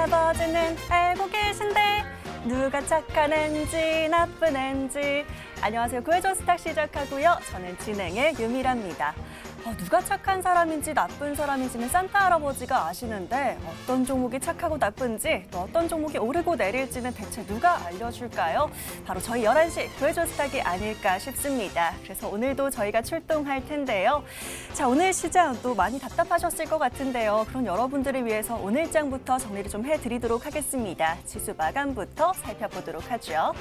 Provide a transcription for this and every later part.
아버지는 알고 계신데 누가 착한 앤지 나쁜 앤지. 안녕하세요. 구해줘 스탁 시작하고요. 저는 진행의 유미라입니다. 누가 착한 사람인지 나쁜 사람인지는 산타 할아버지가 아시는데 어떤 종목이 착하고 나쁜지 또 어떤 종목이 오르고 내릴지는 대체 누가 알려줄까요? 바로 저희 11시 구해줘 스탁이 아닐까 싶습니다. 그래서 오늘도 저희가 출동할 텐데요. 자, 오늘 시장 또 많이 답답하셨을 것 같은데요. 그런 여러분들을 위해서 오늘 장부터 정리를 좀 해드리도록 하겠습니다. 지수 마감부터 살펴보도록 하죠.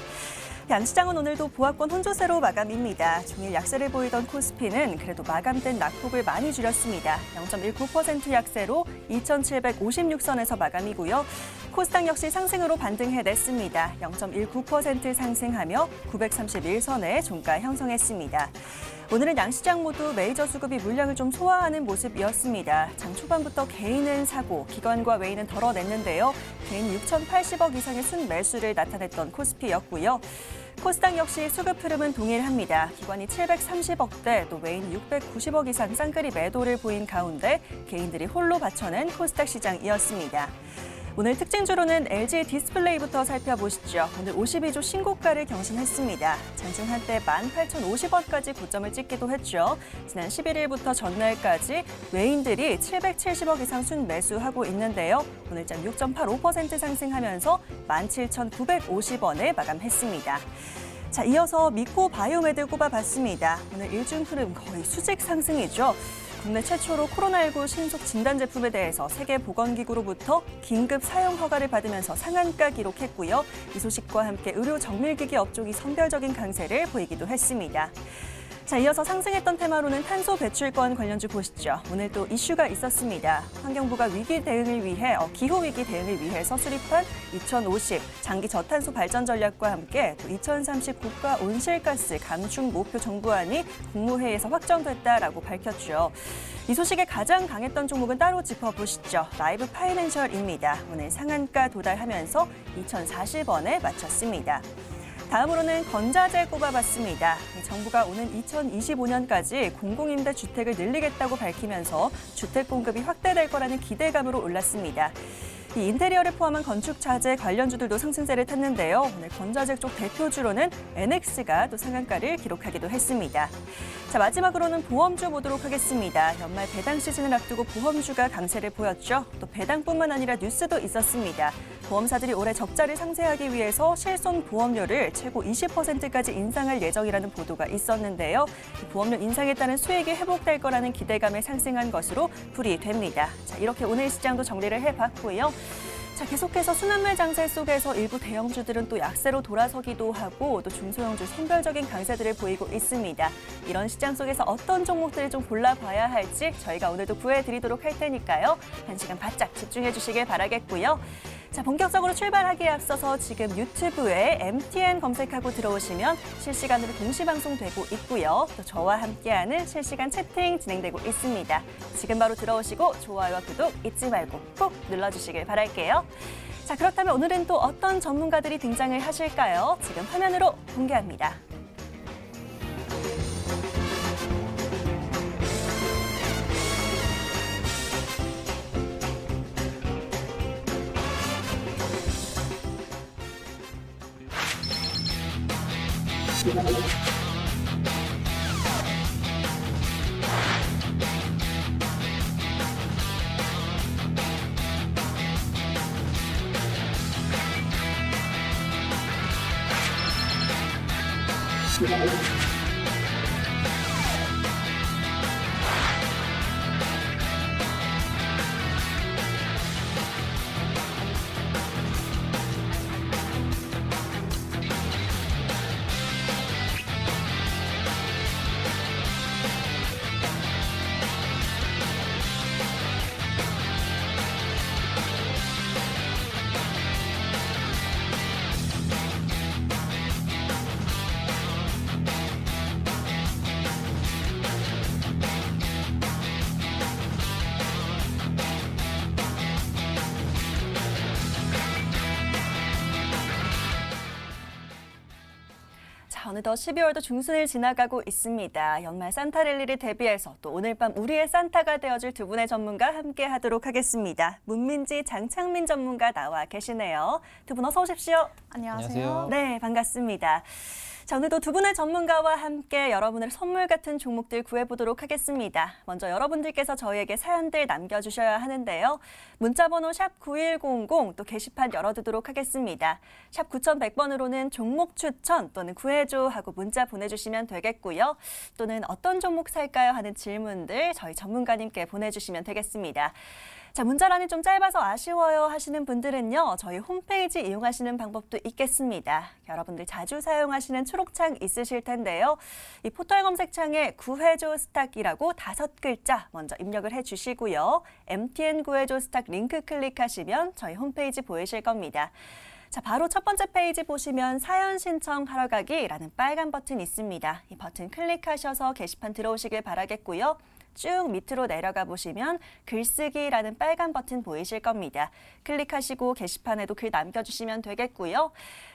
양시장은 오늘도 보합권 혼조세로 마감입니다. 종일 약세를 보이던 코스피는 그래도 마감된 낙폭을 많이 줄였습니다. 0.19% 약세로 2,756선에서 마감이고요. 코스닥 역시 상승으로 반등해냈습니다. 0.19% 상승하며 931선에 종가 형성했습니다. 오늘은 양시장 모두 메이저 수급이 물량을 좀 소화하는 모습이었습니다. 장 초반부터 개인은 사고, 기관과 외인은 덜어냈는데요. 개인 6,080억 이상의 순매수를 나타냈던 코스피였고요. 코스닥 역시 수급 흐름은 동일합니다. 기관이 730억대, 또 외인이 690억 이상 쌍끌이 매도를 보인 가운데 개인들이 홀로 받쳐낸 코스닥 시장이었습니다. 오늘 특징주로는 LG 디스플레이부터 살펴보시죠. 오늘 52주 신고가를 경신했습니다. 장중 한때 18,050원까지 고점을 찍기도 했죠. 지난 11일부터 전날까지 외인들이 770억 이상 순매수하고 있는데요. 오늘장 6.85% 상승하면서 17,950원에 마감했습니다. 자, 이어서 미코 바이오메드 꼽아봤습니다. 오늘 일중 흐름 거의 수직 상승이죠. 국내 최초로 코로나19 신속 진단 제품에 대해서 세계보건기구로부터 긴급 사용 허가를 받으면서 상한가 기록했고요. 이 소식과 함께 의료 정밀기기 업종이 선별적인 강세를 보이기도 했습니다. 자, 이어서 상승했던 테마로는 탄소 배출권 관련주 보시죠. 오늘 또 이슈가 있었습니다. 환경부가 위기 대응을 위해 기후위기 대응을 위해서 수립한 2050 장기 저탄소 발전 전략과 함께 또 2030 국가 온실가스 감축 목표 정부안이 국무회의에서 확정됐다라고 밝혔죠. 이 소식에 가장 강했던 종목은 따로 짚어보시죠. 라이브 파이낸셜입니다. 오늘 상한가 도달하면서 2,040원에 마쳤습니다. 다음으로는 건자재 꼽아봤습니다. 정부가 오는 2025년까지 공공임대 주택을 늘리겠다고 밝히면서 주택 공급이 확대될 거라는 기대감으로 올랐습니다. 이 인테리어를 포함한 건축자재 관련주들도 상승세를 탔는데요. 오늘 건자재 쪽 대표주로는 NX가 또 상한가를 기록하기도 했습니다. 자, 마지막으로는 보험주 보도록 하겠습니다. 연말 배당 시즌을 앞두고 보험주가 강세를 보였죠. 또 배당뿐만 아니라 뉴스도 있었습니다. 보험사들이 올해 적자를 상쇄하기 위해서 실손 보험료를 최고 20%까지 인상할 예정이라는 보도가 있었는데요. 보험료 인상에 따른 수익이 회복될 거라는 기대감에 상승한 것으로 풀이됩니다. 자, 이렇게 오늘 시장도 정리를 해봤고요. 자, 계속해서 순환매 장세 속에서 일부 대형주들은 또 약세로 돌아서기도 하고 또 중소형주 선별적인 강세들을 보이고 있습니다. 이런 시장 속에서 어떤 종목들을 좀 골라봐야 할지 저희가 오늘도 구해드리도록 할 테니까요. 1시간 바짝 집중해 주시길 바라겠고요. 자, 본격적으로 출발하기에 앞서서 지금 유튜브에 MTN 검색하고 들어오시면 실시간으로 동시 방송되고 있고요. 또 저와 함께하는 실시간 채팅 진행되고 있습니다. 지금 바로 들어오시고 좋아요와 구독 잊지 말고 꼭 눌러주시길 바랄게요. 자, 그렇다면 오늘은 또 어떤 전문가들이 등장을 하실까요? 지금 화면으로 공개합니다. 자, 어느덧 12월도 중순을 지나가고 있습니다. 연말 산타랠리를 대비해서 또 오늘 밤 우리의 산타가 되어줄 두 분의 전문가 함께 하도록 하겠습니다. 문민지, 장창민 전문가 나와 계시네요. 두 분 어서 오십시오. 안녕하세요. 네, 반갑습니다. 자, 오늘도 두 분의 전문가와 함께 여러분의 선물 같은 종목들 구해보도록 하겠습니다. 먼저 여러분들께서 저희에게 사연들 남겨주셔야 하는데요. 문자번호 샵 9100 또 게시판 열어두도록 하겠습니다. 샵 9100번으로는 종목 추천 또는 구해줘 하고 문자 보내주시면 되겠고요. 또는 어떤 종목 살까요 하는 질문들 저희 전문가님께 보내주시면 되겠습니다. 자, 문자란이 좀 짧아서 아쉬워요 하시는 분들은요. 저희 홈페이지 이용하시는 방법도 있겠습니다. 여러분들 자주 사용하시는 초록창 있으실 텐데요. 이 포털 검색창에 구해줘 스탁이라고 5글자 먼저 입력을 해주시고요. MTN 구해줘 스탁 링크 클릭하시면 저희 홈페이지 보이실 겁니다. 자, 바로 첫 번째 페이지 보시면 사연 신청하러 가기라는 빨간 버튼 있습니다. 이 버튼 클릭하셔서 게시판 들어오시길 바라겠고요. 쭉 밑으로 내려가 보시면 글쓰기라는 빨간 버튼 보이실 겁니다. 클릭하시고 게시판에도 글 남겨주시면 되겠고요.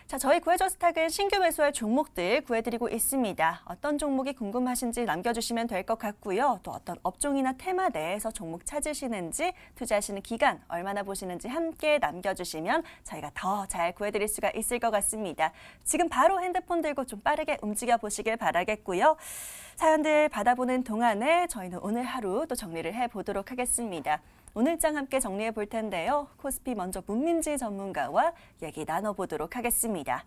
자, 저희 구해줘 스탁은 신규 매수할 종목들 구해드리고 있습니다. 어떤 종목이 궁금하신지 남겨주시면 될 것 같고요. 또 어떤 업종이나 테마 내에서 종목 찾으시는지, 투자하시는 기간 얼마나 보시는지 함께 남겨주시면 저희가 더 잘 구해드릴 수가 있을 것 같습니다. 지금 바로 핸드폰 들고 좀 빠르게 움직여 보시길 바라겠고요. 사연들 받아보는 동안에 저희는 오늘 하루 또 정리를 해보도록 하겠습니다. 오늘장 함께 정리해 볼 텐데요. 코스피 먼저 문민지 전문가와 얘기 나눠보도록 하겠습니다.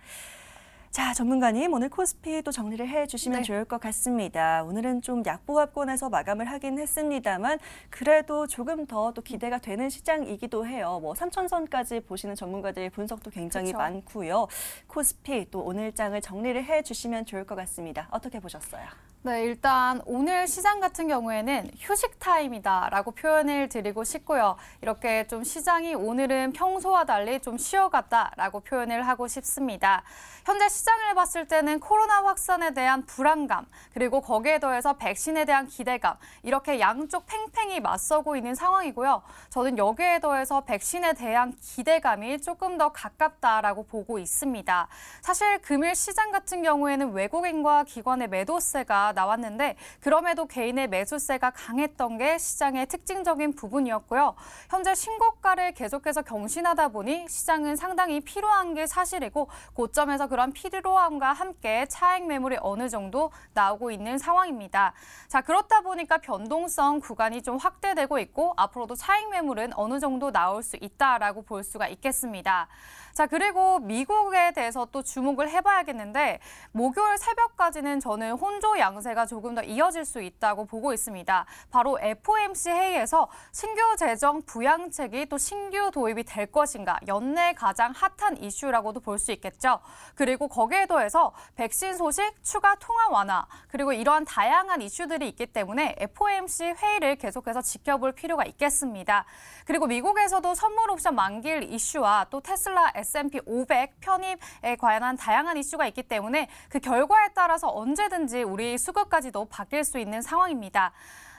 자, 전문가님 오늘 코스피 또 정리를 해주시면 좋을 것 같습니다. 오늘은 좀 약보합권에서 마감을 하긴 했습니다만 그래도 조금 더 또 기대가 되는 시장이기도 해요. 뭐 3,000선까지 보시는 전문가들의 분석도 굉장히 많고요. 코스피 또 오늘장을 정리를 해주시면 좋을 것 같습니다. 어떻게 보셨어요? 네, 일단 오늘 시장 같은 경우에는 휴식 타임이다라고 표현을 드리고 싶고요. 이렇게 좀 시장이 오늘은 평소와 달리 좀 쉬어갔다라고 표현을 하고 싶습니다. 현재 시장을 봤을 때는 코로나 확산에 대한 불안감, 그리고 거기에 더해서 백신에 대한 기대감, 이렇게 양쪽 팽팽히 맞서고 있는 상황이고요. 저는 여기에 더해서 백신에 대한 기대감이 조금 더 가깝다라고 보고 있습니다. 사실 금일 시장 같은 경우에는 외국인과 기관의 매도세가 나왔는데 그럼에도 개인의 매수세가 강했던 게 시장의 특징적인 부분이었고요. 현재 신고가를 계속해서 경신하다 보니 시장은 상당히 피로한 게 사실이고 고점에서 그런 피로함과 함께 차익 매물이 어느 정도 나오고 있는 상황입니다. 자, 그렇다 보니까 변동성 구간이 좀 확대되고 있고 앞으로도 차익 매물은 어느 정도 나올 수 있다라고 볼 수가 있겠습니다. 자, 그리고 미국에 대해서 또 주목을 해봐야겠는데 목요일 새벽까지는 저는 혼조 양세가 조금 더 이어질 수 있다고 보고 있습니다. 바로 FOMC 회의에서 신규 재정 부양책이 또 신규 도입이 될 것인가 연내 가장 핫한 이슈라고도 볼 수 있겠죠. 그리고 거기에 더해서 백신 소식, 추가 통화 완화, 그리고 이러한 다양한 이슈들이 있기 때문에 FOMC 회의를 계속해서 지켜볼 필요가 있겠습니다. 그리고 미국에서도 선물 옵션 만기일 이슈와 또 테슬라 S&P 500 편입에 관한 다양한 이슈가 있기 때문에 그 결과에 따라서 언제든지 우리 수급까지도 바뀔 수 있는 상황입니다.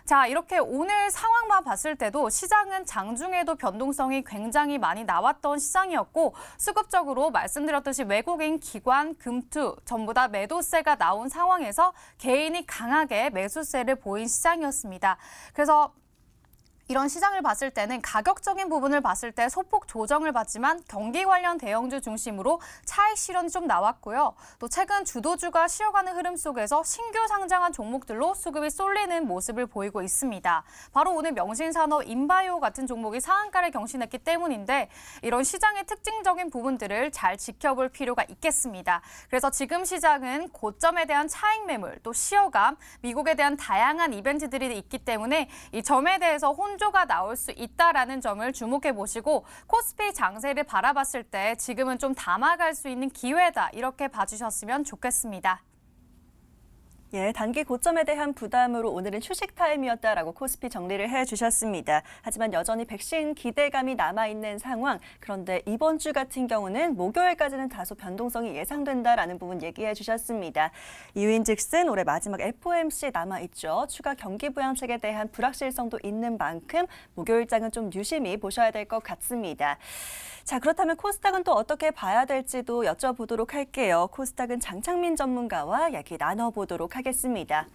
자, 이렇게 오늘 상황만 봤을 때도 시장은 장중에도 변동성이 굉장히 많이 나왔던 시장이었고 수급적으로 말씀드렸듯이 외국인, 기관, 금투 전부 다 매도세가 나온 상황에서 개인이 강하게 매수세를 보인 시장이었습니다. 그래서 이런 시장을 봤을 때는 가격적인 부분을 봤을 때 소폭 조정을 받지만 경기 관련 대형주 중심으로 차익 실현이 좀 나왔고요. 또 최근 주도주가 쉬어가는 흐름 속에서 신규 상장한 종목들로 수급이 쏠리는 모습을 보이고 있습니다. 바로 오늘 명신산업, 인바이오 같은 종목이 상한가를 경신했기 때문인데 이런 시장의 특징적인 부분들을 잘 지켜볼 필요가 있겠습니다. 그래서 지금 시장은 고점에 대한 차익 매물, 또 시어감, 미국에 대한 다양한 이벤트들이 있기 때문에 이 점에 대해서 혼조가 나올 수 있다라는 점을 주목해 보시고 코스피 장세를 바라봤을 때 지금은 좀 담아갈 수 있는 기회다 이렇게 봐주셨으면 좋겠습니다. 예, 단기 고점에 대한 부담으로 오늘은 휴식 타임이었다라고 코스피 정리를 해주셨습니다. 하지만 여전히 백신 기대감이 남아있는 상황. 그런데 이번 주 같은 경우는 목요일까지는 다소 변동성이 예상된다라는 부분 얘기해 주셨습니다. 이유인즉슨 올해 마지막 FOMC 남아있죠. 추가 경기 부양책에 대한 불확실성도 있는 만큼 목요일장은 좀 유심히 보셔야 될 것 같습니다. 자, 그렇다면 코스닥은 또 어떻게 봐야 될지도 여쭤보도록 할게요. 코스닥은 장창민 전문가와 얘기 나눠보도록 하겠습니다.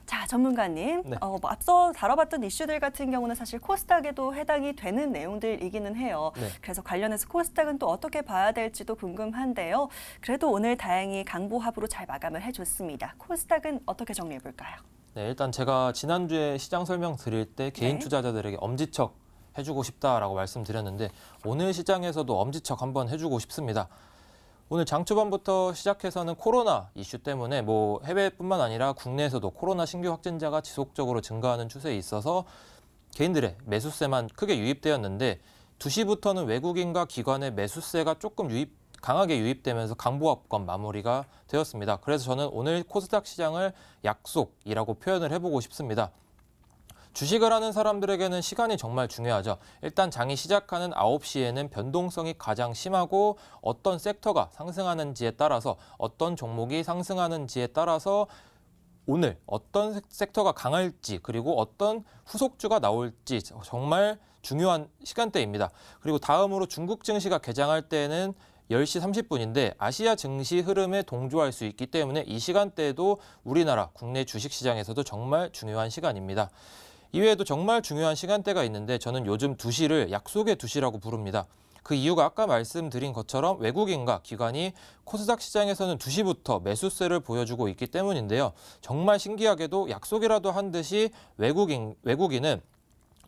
자, 전문가님, 네. 앞서 다뤄봤던 이슈들 같은 경우는 사실 코스닥에도 해당이 되는 내용들이기는 해요. 네. 그래서 관련해서 코스닥은 또 어떻게 봐야 될지도 궁금한데요. 그래도 오늘 다행히 강보합으로 잘 마감을 해줬습니다. 코스닥은 어떻게 정리해볼까요? 네, 일단 제가 지난주에 시장 설명 드릴 때 개인 네. 투자자들에게 엄지척 해주고 싶다라고 말씀드렸는데 오늘 시장에서도 엄지척 한번 해주고 싶습니다. 오늘 장 초반부터 시작해서는 코로나 이슈 때문에 해외뿐만 아니라 국내에서도 코로나 신규 확진자가 지속적으로 증가하는 추세에 있어서 개인들의 매수세만 크게 유입되었는데 2시부터는 외국인과 기관의 매수세가 조금 강하게 유입되면서 강보합권 마무리가 되었습니다. 그래서 저는 오늘 코스닥 시장을 약속이라고 표현을 해보고 싶습니다. 주식을 하는 사람들에게는 시간이 정말 중요하죠. 일단 장이 시작하는 9시에는 변동성이 가장 심하고 어떤 섹터가 상승하는지에 따라서 어떤 종목이 상승하는지에 따라서 오늘 어떤 섹터가 강할지 그리고 어떤 후속주가 나올지 정말 중요한 시간대입니다. 그리고 다음으로 중국 증시가 개장할 때는 10시 30분인데 아시아 증시 흐름에 동조할 수 있기 때문에 이 시간대에도 우리나라 국내 주식시장에서도 정말 중요한 시간입니다. 이외에도 정말 중요한 시간대가 있는데 저는 요즘 2시를 약속의 2시라고 부릅니다. 그 이유가 아까 말씀드린 것처럼 외국인과 기관이 코스닥 시장에서는 2시부터 매수세를 보여주고 있기 때문인데요. 정말 신기하게도 약속이라도 한 듯이 외국인은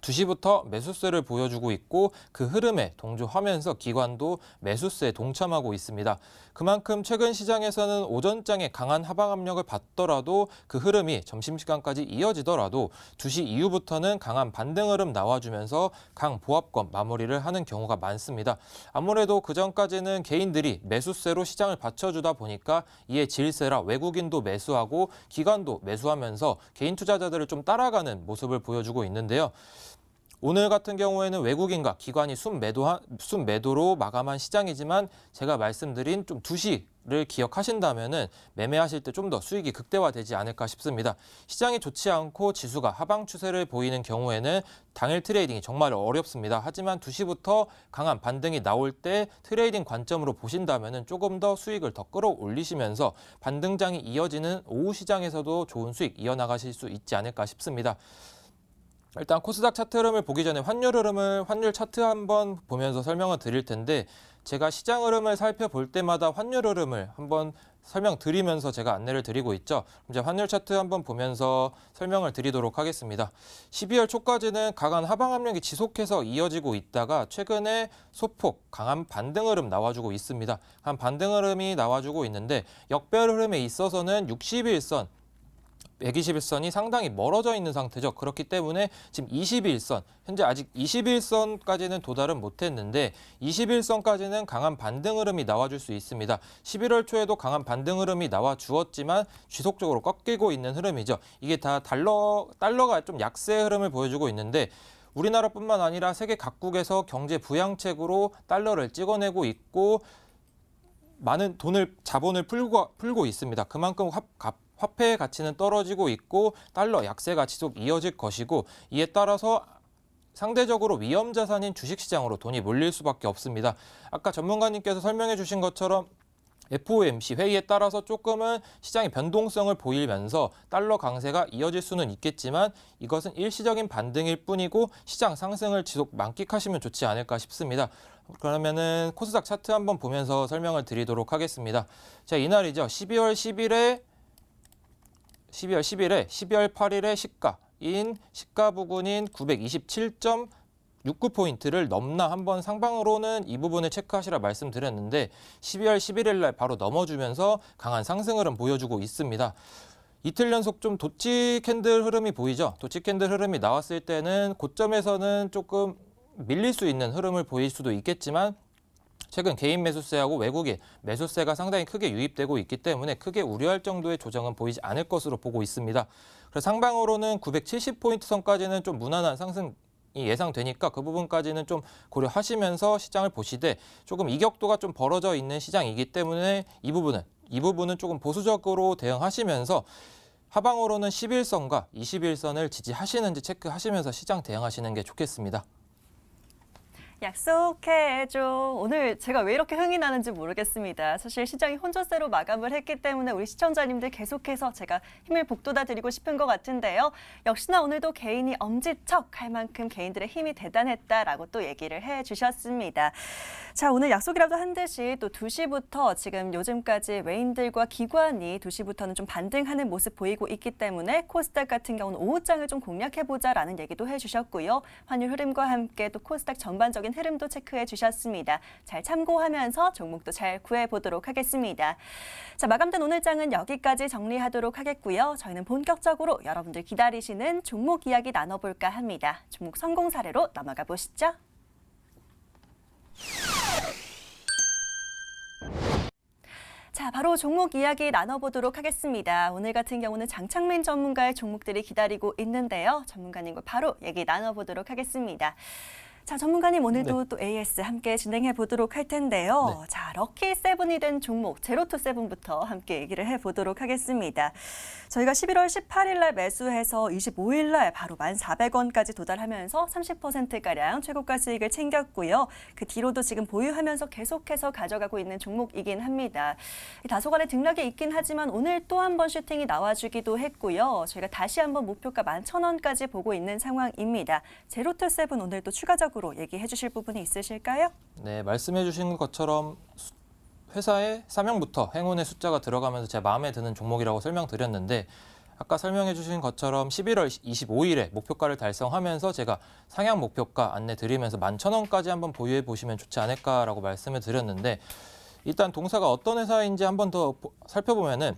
2시부터 매수세를 보여주고 있고 그 흐름에 동조하면서 기관도 매수세에 동참하고 있습니다. 그만큼 최근 시장에서는 오전장에 강한 하방 압력을 받더라도 그 흐름이 점심시간까지 이어지더라도 2시 이후부터는 강한 반등 흐름 나와주면서 강보합권 마무리를 하는 경우가 많습니다. 아무래도 그전까지는 개인들이 매수세로 시장을 받쳐주다 보니까 이에 질세라 외국인도 매수하고 기관도 매수하면서 개인 투자자들을 좀 따라가는 모습을 보여주고 있는데요. 오늘 같은 경우에는 외국인과 기관이 순매도로 마감한 시장이지만 제가 말씀드린 좀 2시를 기억하신다면은 매매하실 때 좀 더 수익이 극대화되지 않을까 싶습니다. 시장이 좋지 않고 지수가 하방 추세를 보이는 경우에는 당일 트레이딩이 정말 어렵습니다. 하지만 2시부터 강한 반등이 나올 때 트레이딩 관점으로 보신다면은 조금 더 수익을 더 끌어올리시면서 반등장이 이어지는 오후 시장에서도 좋은 수익 이어나가실 수 있지 않을까 싶습니다. 일단 코스닥 차트 흐름을 보기 전에 환율 차트 한번 보면서 설명을 드릴 텐데 제가 시장 흐름을 살펴볼 때마다 환율 흐름을 한번 설명드리면서 제가 안내를 드리고 있죠. 이제 환율 차트 한번 보면서 설명을 드리도록 하겠습니다. 12월 초까지는 강한 하방 압력이 지속해서 이어지고 있다가 최근에 소폭 강한 반등 흐름 나와주고 있습니다. 한 반등 흐름이 나와주고 있는데 역별 흐름에 있어서는 61선 121선이 상당히 멀어져 있는 상태죠. 그렇기 때문에 지금 21선, 현재 아직 21선까지는 도달은 못했는데 21선까지는 강한 반등 흐름이 나와줄 수 있습니다. 11월 초에도 강한 반등 흐름이 나와주었지만 지속적으로 꺾이고 있는 흐름이죠. 이게 다 달러가 좀 약세 흐름을 보여주고 있는데 우리나라뿐만 아니라 세계 각국에서 경제 부양책으로 달러를 찍어내고 있고 많은 자본을 풀고 있습니다. 그만큼 화폐의 가치는 떨어지고 있고 달러 약세가 지속 이어질 것이고 이에 따라서 상대적으로 위험 자산인 주식시장으로 돈이 몰릴 수밖에 없습니다. 아까 전문가님께서 설명해 주신 것처럼 FOMC 회의에 따라서 조금은 시장의 변동성을 보이면서 달러 강세가 이어질 수는 있겠지만 이것은 일시적인 반등일 뿐이고 시장 상승을 지속 만끽하시면 좋지 않을까 싶습니다. 그러면은 코스닥 차트 한번 보면서 설명을 드리도록 하겠습니다. 자, 이날이죠. 12월 10일에 12월 8일에 시가 부근인 927.69포인트를 넘나 한번 상방으로는 이 부분을 체크하시라 말씀드렸는데 12월 11일 날 바로 넘어주면서 강한 상승 흐름 보여주고 있습니다. 이틀 연속 좀 도치 캔들 흐름이 보이죠? 도치 캔들 흐름이 나왔을 때는 고점에서는 조금 밀릴 수 있는 흐름을 보일 수도 있겠지만 최근 개인 매수세하고 외국인 매수세가 상당히 크게 유입되고 있기 때문에 크게 우려할 정도의 조정은 보이지 않을 것으로 보고 있습니다. 그래서 상방으로는 970포인트 선까지는 좀 무난한 상승 예상되니까 그 부분까지는 좀 고려하시면서 시장을 보시되 조금 이격도가 좀 벌어져 있는 시장이기 때문에 이 부분은 조금 보수적으로 대응하시면서 하방으로는 11선과 21선을 지지하시는지 체크하시면서 시장 대응하시는 게 좋겠습니다. 약속해줘. 오늘 제가 왜 이렇게 흥이 나는지 모르겠습니다. 사실 시장이 혼조세로 마감을 했기 때문에 우리 시청자님들 계속해서 제가 힘을 북돋아 드리고 싶은 것 같은데요. 역시나 오늘도 개인이 엄지척할 만큼 개인들의 힘이 대단했다라고 또 얘기를 해주셨습니다. 자, 오늘 약속이라도 한 듯이 또 2시부터 지금 요즘까지 외인들과 기관이 2시부터는 좀 반등하는 모습 보이고 있기 때문에 코스닥 같은 경우는 오후장을 좀 공략해보자라는 얘기도 해주셨고요. 환율 흐름과 함께 또 코스닥 전반적인 흐름도 체크해 주셨습니다. 잘 참고하면서 종목도 잘 구해보도록 하겠습니다. 자, 마감된 오늘 장은 여기까지 정리하도록 하겠고요. 저희는 본격적으로 여러분들 기다리시는 종목 이야기 나눠볼까 합니다. 종목 성공 사례로 넘어가 보시죠. 자, 바로 종목 이야기 나눠보도록 하겠습니다. 오늘 같은 경우는 장창민 전문가의 종목들이 기다리고 있는데요. 전문가님과 바로 얘기 나눠보도록 하겠습니다. 자, 전문가님 오늘도 또 AS 함께 진행해 보도록 할 텐데요. 자, 럭키 세븐이 된 종목 제로투 세븐부터 함께 얘기를 해보도록 하겠습니다. 저희가 11월 18일 날 매수해서 25일 날 바로 1,400원까지 도달하면서 30%가량 최고가 수익을 챙겼고요. 그 뒤로도 지금 보유하면서 계속해서 가져가고 있는 종목이긴 합니다. 다소간의 등락이 있긴 하지만 오늘 또 한 번 슈팅이 나와주기도 했고요. 저희가 다시 한번 목표가 11,000원까지 보고 있는 상황입니다. 제로투 세븐 오늘도 추가적으로 얘기해 주실 부분이 있으실까요? 네, 말씀해 주신 것처럼 회사의 사명부터 행운의 숫자가 들어가면서 제 마음에 드는 종목이라고 설명드렸는데 아까 설명해 주신 것처럼 11월 25일에 목표가를 달성하면서 제가 상향 목표가 안내 드리면서 11,000원까지 한번 보유해 보시면 좋지 않을까라고 말씀을 드렸는데 일단 동사가 어떤 회사인지 한번 더 살펴보면은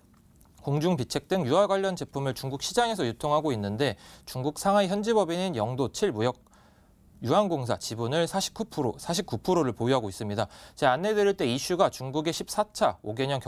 공중비책 등 유아 관련 제품을 중국 시장에서 유통하고 있는데 중국 상하이 현지법인인 영도 7무역 유한공사 지분을 49%를 보유하고 있습니다. 제가 안내드릴 때 이슈가 중국의 14차 5개년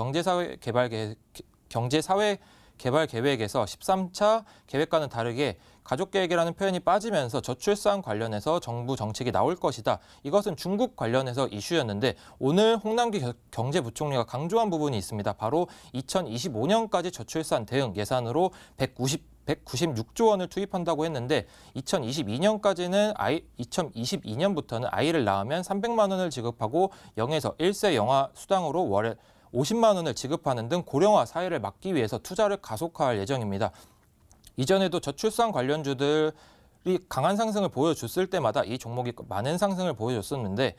경제사회 개발 계획에서 13차 계획과는 다르게 가족계획이라는 표현이 빠지면서 저출산 관련해서 정부 정책이 나올 것이다. 이것은 중국 관련해서 이슈였는데 오늘 홍남기 경제부총리가 강조한 부분이 있습니다. 바로 2025년까지 저출산 대응 예산으로 196조 원을 투입한다고 했는데 2022년부터는 아이를 낳으면 300만 원을 지급하고 0에서 1세 영아 수당으로 월에 50만 원을 지급하는 등 고령화 사회를 막기 위해서 투자를 가속화할 예정입니다. 이전에도 저출산 관련주들이 강한 상승을 보여줬을 때마다 이 종목이 많은 상승을 보여줬었는데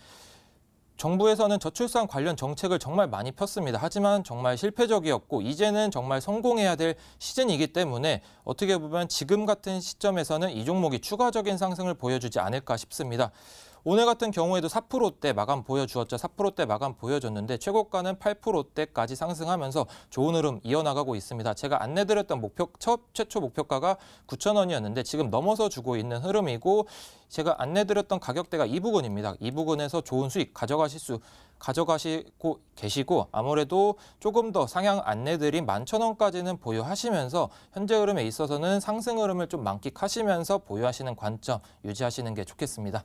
정부에서는 저출산 관련 정책을 정말 많이 폈습니다. 하지만 정말 실패적이었고 이제는 정말 성공해야 될 시즌이기 때문에 어떻게 보면 지금 같은 시점에서는 이 종목이 추가적인 상승을 보여주지 않을까 싶습니다. 오늘 같은 경우에도 4%대 마감 보여주었죠. 4%대 마감 보여줬는데 최고가는 8%대까지 상승하면서 좋은 흐름 이어나가고 있습니다. 제가 안내드렸던 최초 목표가가 9,000원이었는데 지금 넘어서 주고 있는 흐름이고 제가 안내드렸던 가격대가 이 부근입니다. 이 부근에서 좋은 수익 가져가시고 계시고 아무래도 조금 더 상향 안내드린 11,000원까지는 보유하시면서 현재 흐름에 있어서는 상승 흐름을 좀 만끽하시면서 보유하시는 관점 유지하시는 게 좋겠습니다.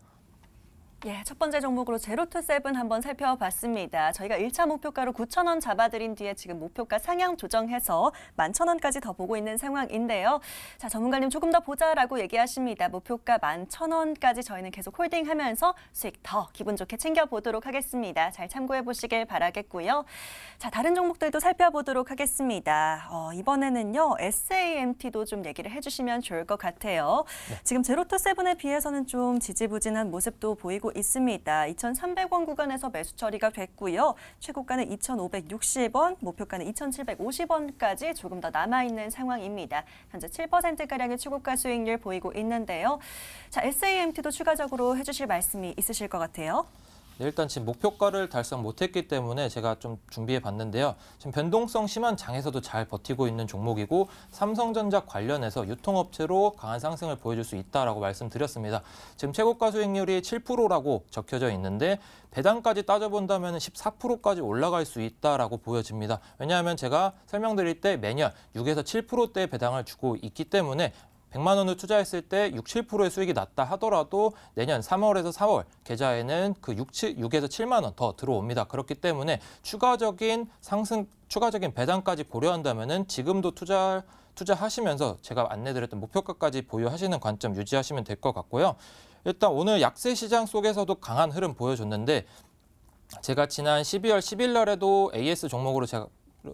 예, 첫 번째 종목으로 제로투 세븐 한번 살펴봤습니다. 저희가 1차 목표가로 9,000원 잡아드린 뒤에 지금 목표가 상향 조정해서 11,000원까지 더 보고 있는 상황인데요. 자, 전문가님 조금 더 보자라고 얘기하십니다. 목표가 11,000원까지 저희는 계속 홀딩하면서 수익 더 기분 좋게 챙겨보도록 하겠습니다. 잘 참고해 보시길 바라겠고요. 자, 다른 종목들도 살펴보도록 하겠습니다. 이번에는요, SAMT도 좀 얘기를 해주시면 좋을 것 같아요. 지금 제로투 세븐에 비해서는 좀 지지부진한 모습도 보이고 있습니다. 2,300원 구간에서 매수 처리가 됐고요. 최고가는 2,560원, 목표가는 2,750원까지 조금 더 남아있는 상황입니다. 현재 7%가량의 최고가 수익률 보이고 있는데요. 자, SAMT도 추가적으로 해주실 말씀이 있으실 것 같아요. 네, 일단 지금 목표가를 달성 못했기 때문에 제가 좀 준비해 봤는데요. 지금 변동성 심한 장에서도 잘 버티고 있는 종목이고 삼성전자 관련해서 유통업체로 강한 상승을 보여줄 수 있다라고 말씀드렸습니다. 지금 최고가 수익률이 7%라고 적혀져 있는데 배당까지 따져본다면 14%까지 올라갈 수 있다라고 보여집니다. 왜냐하면 제가 설명드릴 때 매년 6에서 7%대 배당을 주고 있기 때문에 100만 원을 투자했을 때 6, 7%의 수익이 났다 하더라도 내년 3월에서 4월 계좌에는 그 6에서 7만 원 더 들어옵니다. 그렇기 때문에 추가적인 상승, 추가적인 배당까지 고려한다면은 지금도 투자하시면서 제가 안내드렸던 목표가까지 보유하시는 관점 유지하시면 될 것 같고요. 일단 오늘 약세 시장 속에서도 강한 흐름 보여줬는데 제가 지난 12월 10일 날에도 AS 종목으로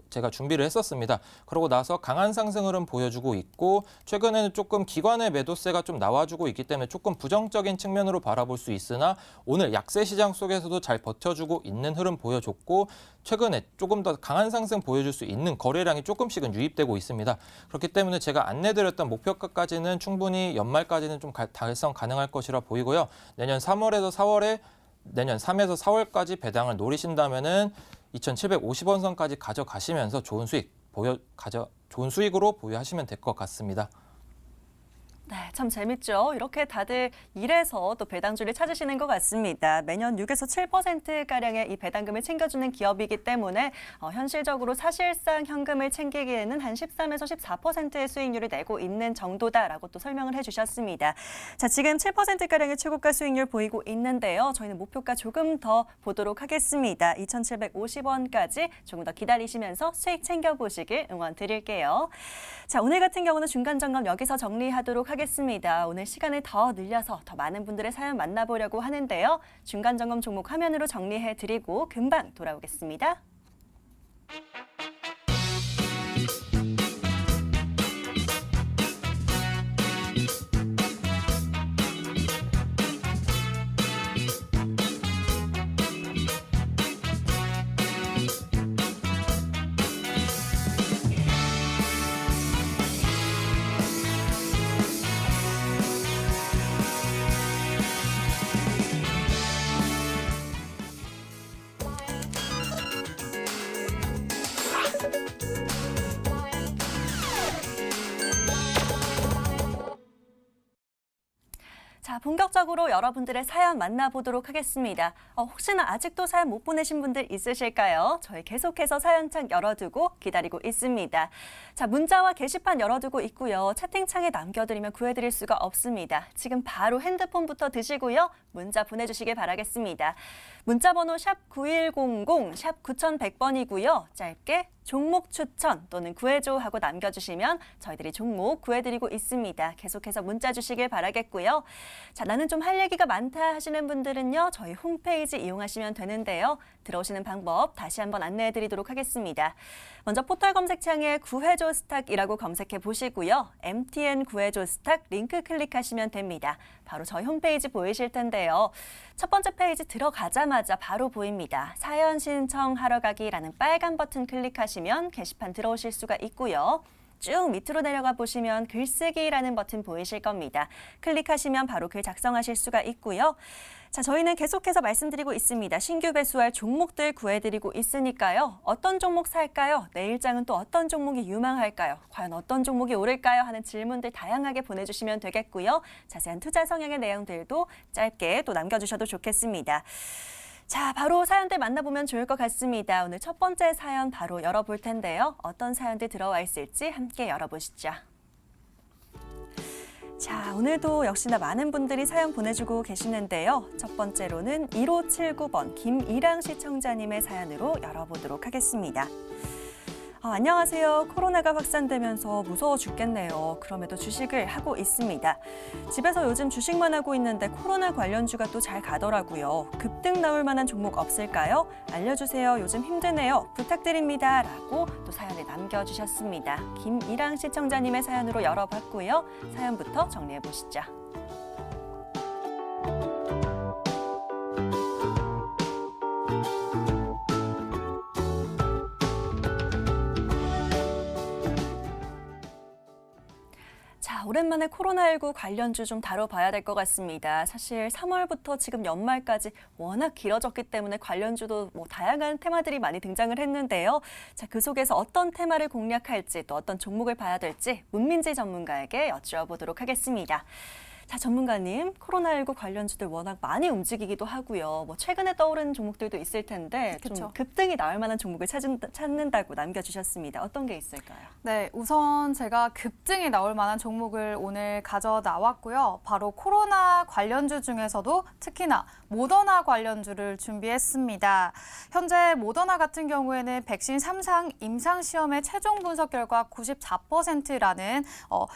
제가 준비를 했었습니다. 그러고 나서 강한 상승 흐름 보여주고 있고 최근에는 조금 기관의 매도세가 좀 나와주고 있기 때문에 조금 부정적인 측면으로 바라볼 수 있으나 오늘 약세 시장 속에서도 잘 버텨주고 있는 흐름 보여줬고 최근에 조금 더 강한 상승 보여줄 수 있는 거래량이 조금씩은 유입되고 있습니다. 그렇기 때문에 제가 안내드렸던 목표가까지는 충분히 연말까지는 좀 달성 가능할 것이라 보이고요. 내년 3월에서 4월에 내년 3에서 4월까지 배당을 노리신다면은 2,750원 선까지 가져가시면서 좋은 수익으로 보유하시면 될 것 같습니다. 네, 참 재밌죠. 이렇게 다들 일해서 또 배당주를 찾으시는 것 같습니다. 매년 6에서 7%가량의 이 배당금을 챙겨주는 기업이기 때문에 현실적으로 사실상 현금을 챙기기에는 한 13에서 14%의 수익률을 내고 있는 정도다라고 또 설명을 해주셨습니다. 자, 지금 7%가량의 최고가 수익률 보이고 있는데요. 저희는 목표가 조금 더 보도록 하겠습니다. 2,750원까지 조금 더 기다리시면서 수익 챙겨보시길 응원 드릴게요. 자, 오늘 같은 경우는 중간 점검 여기서 정리하도록 하겠습니다. 오늘 시간을 더 늘려서 더 많은 분들의 사연 만나보려고 하는데요. 중간 점검 종목 화면으로 정리해드리고 금방 돌아오겠습니다. 자, 본격적으로 여러분들의 사연 만나보도록 하겠습니다. 혹시나 아직도 사연 못 보내신 분들 있으실까요? 저희 계속해서 사연창 열어두고 기다리고 있습니다. 자, 문자와 게시판 열어두고 있고요. 채팅창에 남겨드리면 구해드릴 수가 없습니다. 지금 바로 핸드폰부터 드시고요. 문자 보내주시길 바라겠습니다. 문자번호 샵 9100, 샵 9100번이고요. 짧게 종목 추천 또는 구해줘 하고 남겨주시면 저희들이 종목 구해드리고 있습니다. 계속해서 문자 주시길 바라겠고요. 자, 나는 좀 할 얘기가 많다 하시는 분들은요. 저희 홈페이지 이용하시면 되는데요. 들어오시는 방법 다시 한번 안내해드리도록 하겠습니다. 먼저 포털 검색창에 구해줘 스탁이라고 검색해 보시고요. MTN 구해줘 스탁 링크 클릭하시면 됩니다. 바로 저희 홈페이지 보이실 텐데요. 첫 번째 페이지 들어가자마자 바로 보입니다. 사연 신청하러 가기라는 빨간 버튼 클릭하시면 게시판 들어오실 수가 있고요. 쭉 밑으로 내려가 보시면 글쓰기라는 버튼 보이실 겁니다. 클릭하시면 바로 글 작성하실 수가 있고요. 자, 저희는 계속해서 말씀드리고 있습니다. 신규 배수할 종목들 구해드리고 있으니까요. 어떤 종목 살까요? 내일장은 또 어떤 종목이 유망할까요? 과연 어떤 종목이 오를까요? 하는 질문들 다양하게 보내주시면 되겠고요. 자세한 투자 성향의 내용들도 짧게 또 남겨주셔도 좋겠습니다. 자, 바로 사연들 만나보면 좋을 것 같습니다. 오늘 첫 번째 사연 바로 열어볼 텐데요. 어떤 사연들 들어와 있을지 함께 열어보시죠. 자, 오늘도 역시나 많은 분들이 사연 보내주고 계시는데요. 첫 번째로는 1579번 김이랑 시청자님의 사연으로 열어보도록 하겠습니다. 안녕하세요. 코로나가 확산되면서 무서워 죽겠네요. 그럼에도 주식을 하고 있습니다. 집에서 요즘 주식만 하고 있는데 코로나 관련주가 또 잘 가더라고요. 급등 나올 만한 종목 없을까요? 알려주세요. 요즘 힘드네요. 부탁드립니다. 라고 또 사연을 남겨주셨습니다. 김이랑 시청자님의 사연으로 열어봤고요. 사연부터 정리해 보시죠. 자, 자, 오랜만에 코로나19 관련주 좀 다뤄봐야 될 것 같습니다. 사실 3월부터 지금 연말까지 워낙 길어졌기 때문에 관련주도 다양한 테마들이 많이 등장을 했는데요. 자, 그 속에서 어떤 테마를 공략할지 또 어떤 종목을 봐야 될지 문민지 전문가에게 여쭈어보도록 하겠습니다. 자, 전문가님, 코로나19 관련주들 워낙 많이 움직이기도 하고요. 최근에 떠오르는 종목들도 있을 텐데 좀 그쵸. 급등이 나올 만한 종목을 찾는다고 남겨주셨습니다. 어떤 게 있을까요? 네, 우선 제가 급등이 나올 만한 종목을 오늘 가져 나왔고요. 바로 코로나 관련주 중에서도 특히나 모더나 관련주를 준비했습니다. 현재 모더나 같은 경우에는 백신 3상 임상시험의 최종 분석 결과 94%라는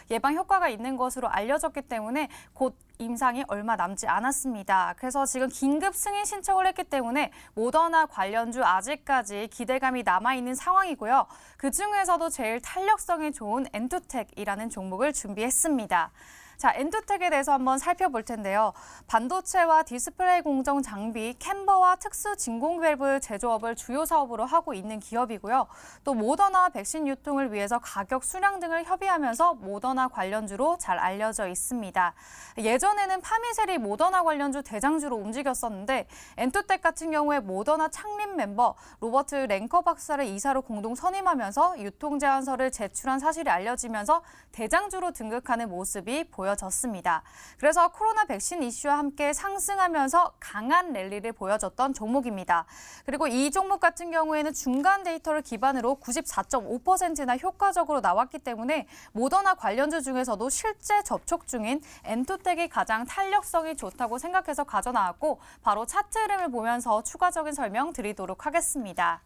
예방 효과가 있는 것으로 알려졌기 때문에 곧 임상이 얼마 남지 않았습니다. 그래서 지금 긴급 승인 신청을 했기 때문에 모더나 관련주 아직까지 기대감이 남아있는 상황이고요. 그중에서도 제일 탄력성이 좋은 엔투텍이라는 종목을 준비했습니다. 자, 엔투텍에 대해서 한번 살펴볼 텐데요. 반도체와 디스플레이 공정 장비, 캔버와 특수 진공 밸브 제조업을 주요 사업으로 하고 있는 기업이고요. 또 모더나 백신 유통을 위해서 가격 수량 등을 협의하면서 모더나 관련주로 잘 알려져 있습니다. 예전에는 파미셀이 모더나 관련주 대장주로 움직였었는데 엔투텍 같은 경우에 모더나 창립 멤버 로버트 랭커 박사를 이사로 공동 선임하면서 유통 제안서를 제출한 사실이 알려지면서 대장주로 등극하는 모습이 보여졌습니다. 그래서 코로나 백신 이슈와 함께 상승하면서 강한 랠리를 보여줬던 종목입니다. 그리고 이 종목 같은 경우에는 중간 데이터를 기반으로 94.5%나 효과적으로 나왔기 때문에 모더나 관련주 중에서도 실제 접촉 중인 엔투텍이 가장 탄력성이 좋다고 생각해서 가져나왔고 바로 차트 흐름을 보면서 추가적인 설명 드리도록 하겠습니다.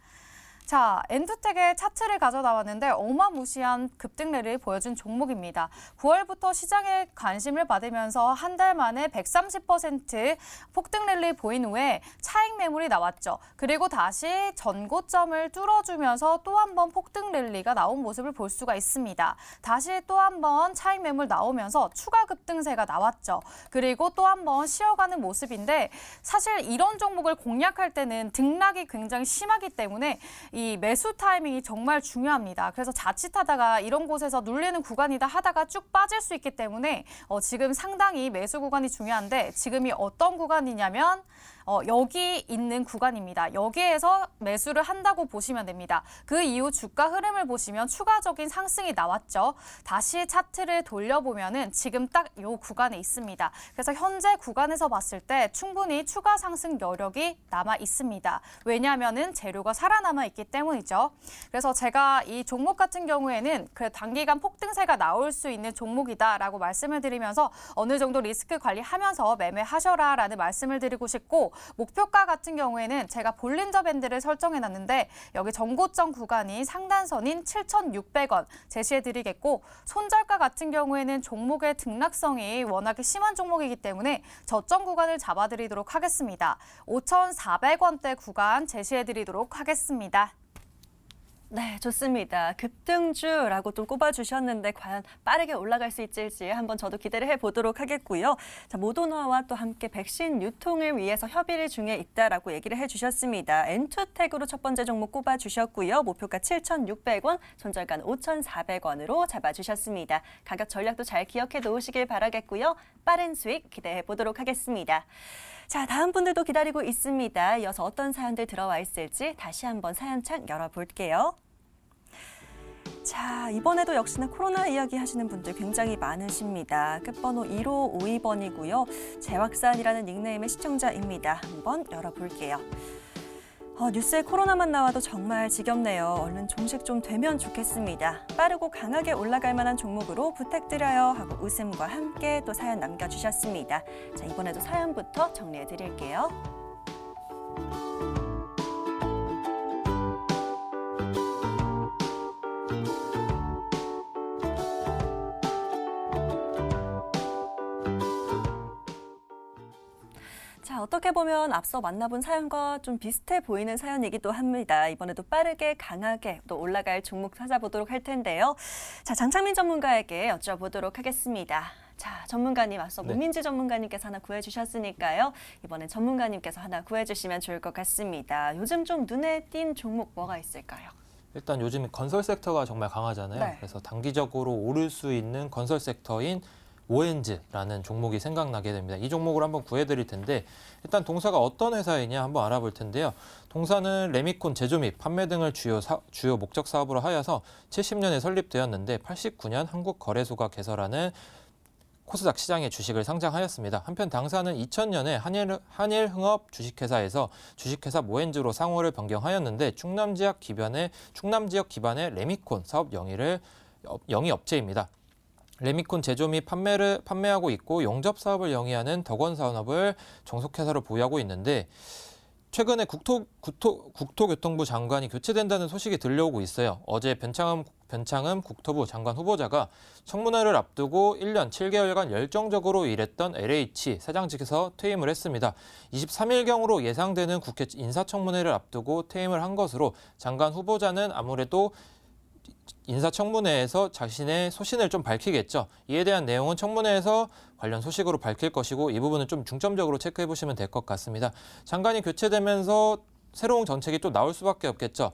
자, 엔투텍의 차트를 가져나왔는데 어마무시한 급등률을 보여준 종목입니다. 9월부터 시장에 관심을 받으면서 한 달 만에 130% 폭등 랠리 보인 후에 차익 매물이 나왔죠. 그리고 다시 전고점을 뚫어주면서 또 한 번 폭등 랠리가 나온 모습을 볼 수가 있습니다. 다시 또 한 번 차익 매물 나오면서 추가 급등세가 나왔죠. 그리고 또 한 번 쉬어가는 모습인데 사실 이런 종목을 공략할 때는 등락이 굉장히 심하기 때문에 이 매수 타이밍이 정말 중요합니다. 그래서 자칫하다가 이런 곳에서 눌리는 구간이다 하다가 쭉 빠질 수 있기 때문에 지금 상당히 매수 구간이 중요한데 지금이 어떤 구간이냐면 여기 있는 구간입니다. 여기에서 매수를 한다고 보시면 됩니다. 그 이후 주가 흐름을 보시면 추가적인 상승이 나왔죠. 다시 차트를 돌려보면은 지금 딱 이 구간에 있습니다. 그래서 현재 구간에서 봤을 때 충분히 추가 상승 여력이 남아 있습니다. 왜냐하면은 재료가 살아남아 있기 때문이죠. 그래서 제가 이 종목 같은 경우에는 그 단기간 폭등세가 나올 수 있는 종목이다라고 말씀을 드리면서 어느 정도 리스크 관리하면서 매매하셔라라는 말씀을 드리고 싶고 목표가 같은 경우에는 제가 볼린저 밴드를 설정해놨는데 여기 전고점 구간이 상단선인 7,600원 제시해드리겠고 손절가 같은 경우에는 종목의 등락성이 워낙에 심한 종목이기 때문에 저점 구간을 잡아드리도록 하겠습니다. 5,400원대 구간 제시해드리도록 하겠습니다. 네, 좋습니다. 급등주라고 좀 꼽아주셨는데 과연 빠르게 올라갈 수 있을지 한번 저도 기대를 해보도록 하겠고요. 자, 모더나와 또 함께 백신 유통을 위해서 협의를 중에 있다라고 얘기를 해주셨습니다. 엔투텍으로 첫 번째 종목 꼽아주셨고요. 목표가 7,600원, 손절가는 5,400원으로 잡아주셨습니다. 가격 전략도 잘 기억해 놓으시길 바라겠고요. 빠른 수익 기대해 보도록 하겠습니다. 자, 다음 분들도 기다리고 있습니다. 이어서 어떤 사연들 들어와 있을지 다시 한번 사연창 열어볼게요. 자, 이번에도 역시나 코로나 이야기 하시는 분들 굉장히 많으십니다. 끝번호 1552번이고요. 재확산이라는 닉네임의 시청자입니다. 한번 열어볼게요. 뉴스에 코로나만 나와도 정말 지겹네요. 얼른 종식 좀 되면 좋겠습니다. 빠르고 강하게 올라갈 만한 종목으로 부탁드려요 하고 웃음과 함께 또 사연 남겨주셨습니다. 자, 이번에도 사연부터 정리해 드릴게요. 자, 어떻게 보면 앞서 만나본 사연과 좀 비슷해 보이는 사연이기도 합니다. 이번에도 빠르게 강하게 또 올라갈 종목 찾아보도록 할 텐데요. 자, 장창민 전문가에게 여쭤보도록 하겠습니다. 자, 전문가님 앞서 문민지 전문가님께서 하나 구해주셨으니까요. 이번엔 전문가님께서 하나 구해주시면 좋을 것 같습니다. 요즘 좀 눈에 띈 종목 뭐가 있을까요? 일단 요즘 건설 섹터가 정말 강하잖아요. 네. 그래서 단기적으로 오를 수 있는 건설 섹터인 모엔즈라는 종목이 생각나게 됩니다. 이 종목을 한번 구해드릴 텐데 일단 동사가 어떤 회사이냐 한번 알아볼 텐데요. 동사는 레미콘 제조 및 판매 등을 주요 목적 사업으로 하여서 70년에 설립되었는데 89년 한국거래소가 개설하는 코스닥 시장에 주식을 상장하였습니다. 한편 당사는 2000년에 한일흥업 주식회사에서 주식회사 모엔즈로 상호를 변경하였는데 충남 지역 기반의 레미콘 사업 영위 업체입니다. 레미콘 제조 및 판매하고 있고 용접 사업을 영위하는 덕원산업을 정속회사로 보유하고 있는데 최근에 국토교통부 장관이 교체된다는 소식이 들려오고 있어요. 어제 변창흠 국토부 장관 후보자가 청문회를 앞두고 1년 7개월간 열정적으로 일했던 LH 사장직에서 퇴임을 했습니다. 23일경으로 예상되는 국회 인사청문회를 앞두고 퇴임을 한 것으로 장관 후보자는 아무래도 인사청문회에서 자신의 소신을 좀 밝히겠죠. 이에 대한 내용은 청문회에서 관련 소식으로 밝힐 것이고 이 부분은 좀 중점적으로 체크해 보시면 될 것 같습니다. 장관이 교체되면서 새로운 정책이 또 나올 수밖에 없겠죠.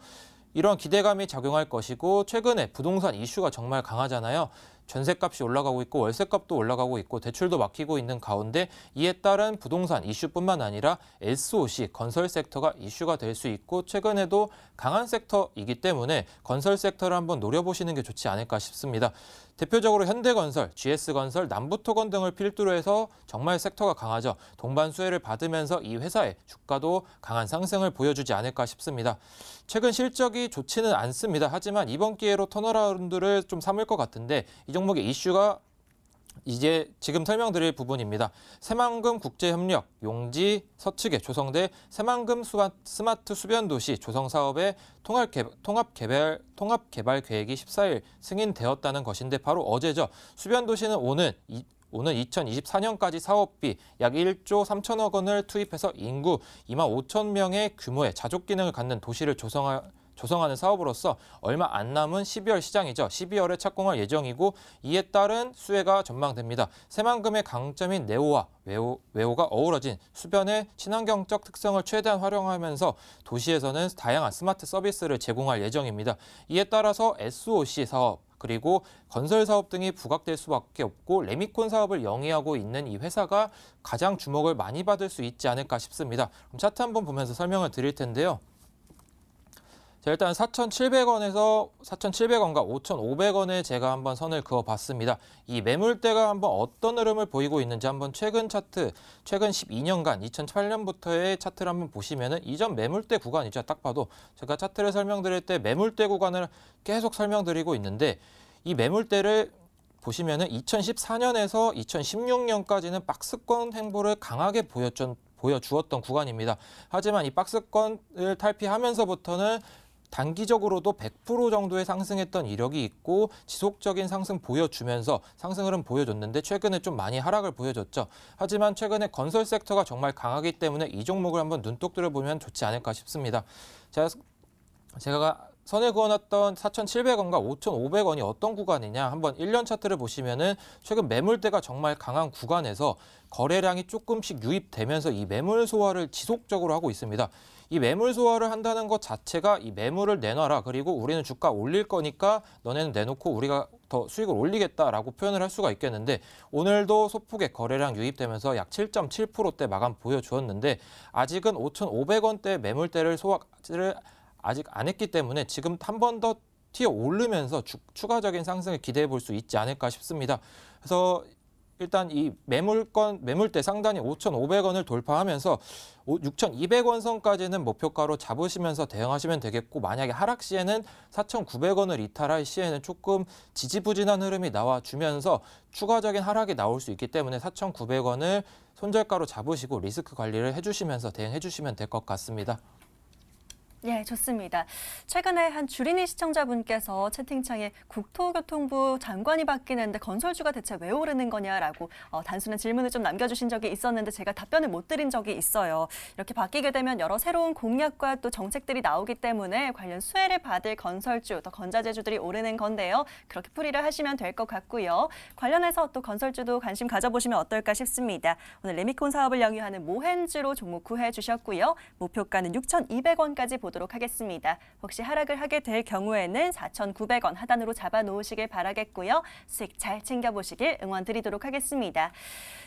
이런 기대감이 작용할 것이고 최근에 부동산 이슈가 정말 강하잖아요. 전셋값이 올라가고 있고 월세값도 올라가고 있고 대출도 막히고 있는 가운데 이에 따른 부동산 이슈뿐만 아니라 SOC 건설 섹터가 이슈가 될 수 있고 최근에도 강한 섹터이기 때문에 건설 섹터를 한번 노려보시는 게 좋지 않을까 싶습니다. 대표적으로 현대건설, GS건설, 남부토건 등을 필두로 해서 정말 섹터가 강하죠. 동반 수혜를 받으면서 이 회사의 주가도 강한 상승을 보여주지 않을까 싶습니다. 최근 실적이 좋지는 않습니다. 하지만 이번 기회로 턴어라운드를 좀 삼을 것 같은데 이 종목의 이슈가 이제 지금 설명드릴 부분입니다. 새만금 국제협력, 용지 서측에 조성돼 새만금 스마트 수변도시 조성사업의 통합개발 계획이 14일 승인되었다는 것인데 바로 어제죠. 수변도시는 오는 2024년까지 사업비 약 1조 3천억 원을 투입해서 인구 2만 5천 명의 규모의 자족 기능을 갖는 도시를 조성하는 사업으로서 얼마 안 남은 12월 시장이죠. 12월에 착공할 예정이고 이에 따른 수혜가 전망됩니다. 새만금의 강점인 네오와 외호가 어우러진 수변의 친환경적 특성을 최대한 활용하면서 도시에서는 다양한 스마트 서비스를 제공할 예정입니다. 이에 따라서 SOC 사업 그리고 건설 사업 등이 부각될 수밖에 없고 레미콘 사업을 영위하고 있는 이 회사가 가장 주목을 많이 받을 수 있지 않을까 싶습니다. 그럼 차트 한번 보면서 설명을 드릴 텐데요. 자, 일단 4,700원에서 4,700원과 5,500원에 제가 한번 선을 그어봤습니다. 이 매물대가 한번 어떤 흐름을 보이고 있는지 한번 최근 12년간 2008년부터의 차트를 한번 보시면은 이전 매물대 구간이죠. 딱 봐도 제가 차트를 설명드릴 때 매물대 구간을 계속 설명드리고 있는데 이 매물대를 보시면은 2014년에서 2016년까지는 박스권 행보를 강하게 보여주었던 구간입니다. 하지만 이 박스권을 탈피하면서부터는 단기적으로도 100% 정도의 상승했던 이력이 있고 지속적인 상승 보여주면서 상승 흐름 보여줬는데 최근에 좀 많이 하락을 보여줬죠. 하지만 최근에 건설 섹터가 정말 강하기 때문에 이 종목을 한번 눈독 들여보면 좋지 않을까 싶습니다. 제가 선을 그어놨던 4,700원과 5,500원이 어떤 구간이냐 한번 1년 차트를 보시면은 최근 매물대가 정말 강한 구간에서 거래량이 조금씩 유입되면서 이 매물 소화를 지속적으로 하고 있습니다. 이 매물 소화를 한다는 것 자체가 이 매물을 내놔라. 그리고 우리는 주가 올릴 거니까 너네는 내놓고 우리가 더 수익을 올리겠다라고 표현을 할 수가 있겠는데 오늘도 소폭의 거래량 유입되면서 약 7.7%대 마감 보여주었는데 아직은 5,500원대 매물대를 소화를 아직 안 했기 때문에 지금 한 번 더 튀어 오르면서 추가적인 상승을 기대해 볼 수 있지 않을까 싶습니다. 그래서 일단 이 매물대 상단이 5,500원을 돌파하면서 6,200원 선까지는 목표가로 잡으시면서 대응하시면 되겠고 만약에 하락 시에는 4,900원을 이탈할 시에는 조금 지지부진한 흐름이 나와주면서 추가적인 하락이 나올 수 있기 때문에 4,900원을 손절가로 잡으시고 리스크 관리를 해주시면서 대응해 주시면 될 것 같습니다. 예, 좋습니다. 최근에 한 주린이 시청자분께서 채팅창에 국토교통부 장관이 바뀌는데 건설주가 대체 왜 오르는 거냐라고 단순한 질문을 좀 남겨주신 적이 있었는데 제가 답변을 못 드린 적이 있어요. 이렇게 바뀌게 되면 여러 새로운 공약과 또 정책들이 나오기 때문에 관련 수혜를 받을 건설주, 또 건자재주들이 오르는 건데요. 그렇게 풀이를 하시면 될 것 같고요. 관련해서 또 건설주도 관심 가져보시면 어떨까 싶습니다. 오늘 레미콘 사업을 영위하는 모헨즈로 종목 구해 주셨고요. 목표가는 6,200원까지 보도록 드려보도록 하겠습니다. 혹시 하락을 하게 될 경우에는 4,900원 하단으로 잡아놓으시길 바라겠고요. 수익 잘 챙겨보시길 응원 드리도록 하겠습니다.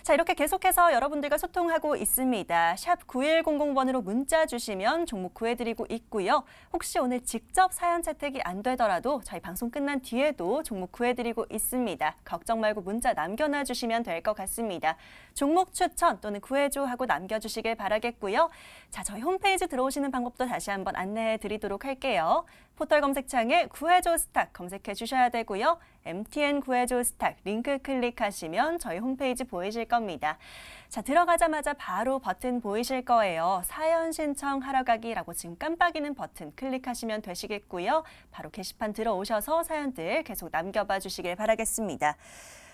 자, 이렇게 계속해서 여러분들과 소통하고 있습니다. 샵 9100번으로 문자 주시면 종목 구해드리고 있고요. 혹시 오늘 직접 사연 채택이 안 되더라도 저희 방송 끝난 뒤에도 종목 구해드리고 있습니다. 걱정 말고 문자 남겨놔 주시면 될 것 같습니다. 종목 추천 또는 구해줘 하고 남겨주시길 바라겠고요. 자, 저희 홈페이지 들어오시는 방법도 다시 한번 안내해 드리도록 할게요. 포털 검색창에 구해줘 스탁 검색해 주셔야 되고요. MTN 구해줘 스탁 링크 클릭하시면 저희 홈페이지 보이실 겁니다. 자, 들어가자마자 바로 버튼 보이실 거예요. 사연 신청하러 가기라고 지금 깜빡이는 버튼 클릭하시면 되시겠고요. 바로 게시판 들어오셔서 사연들 계속 남겨봐 주시길 바라겠습니다.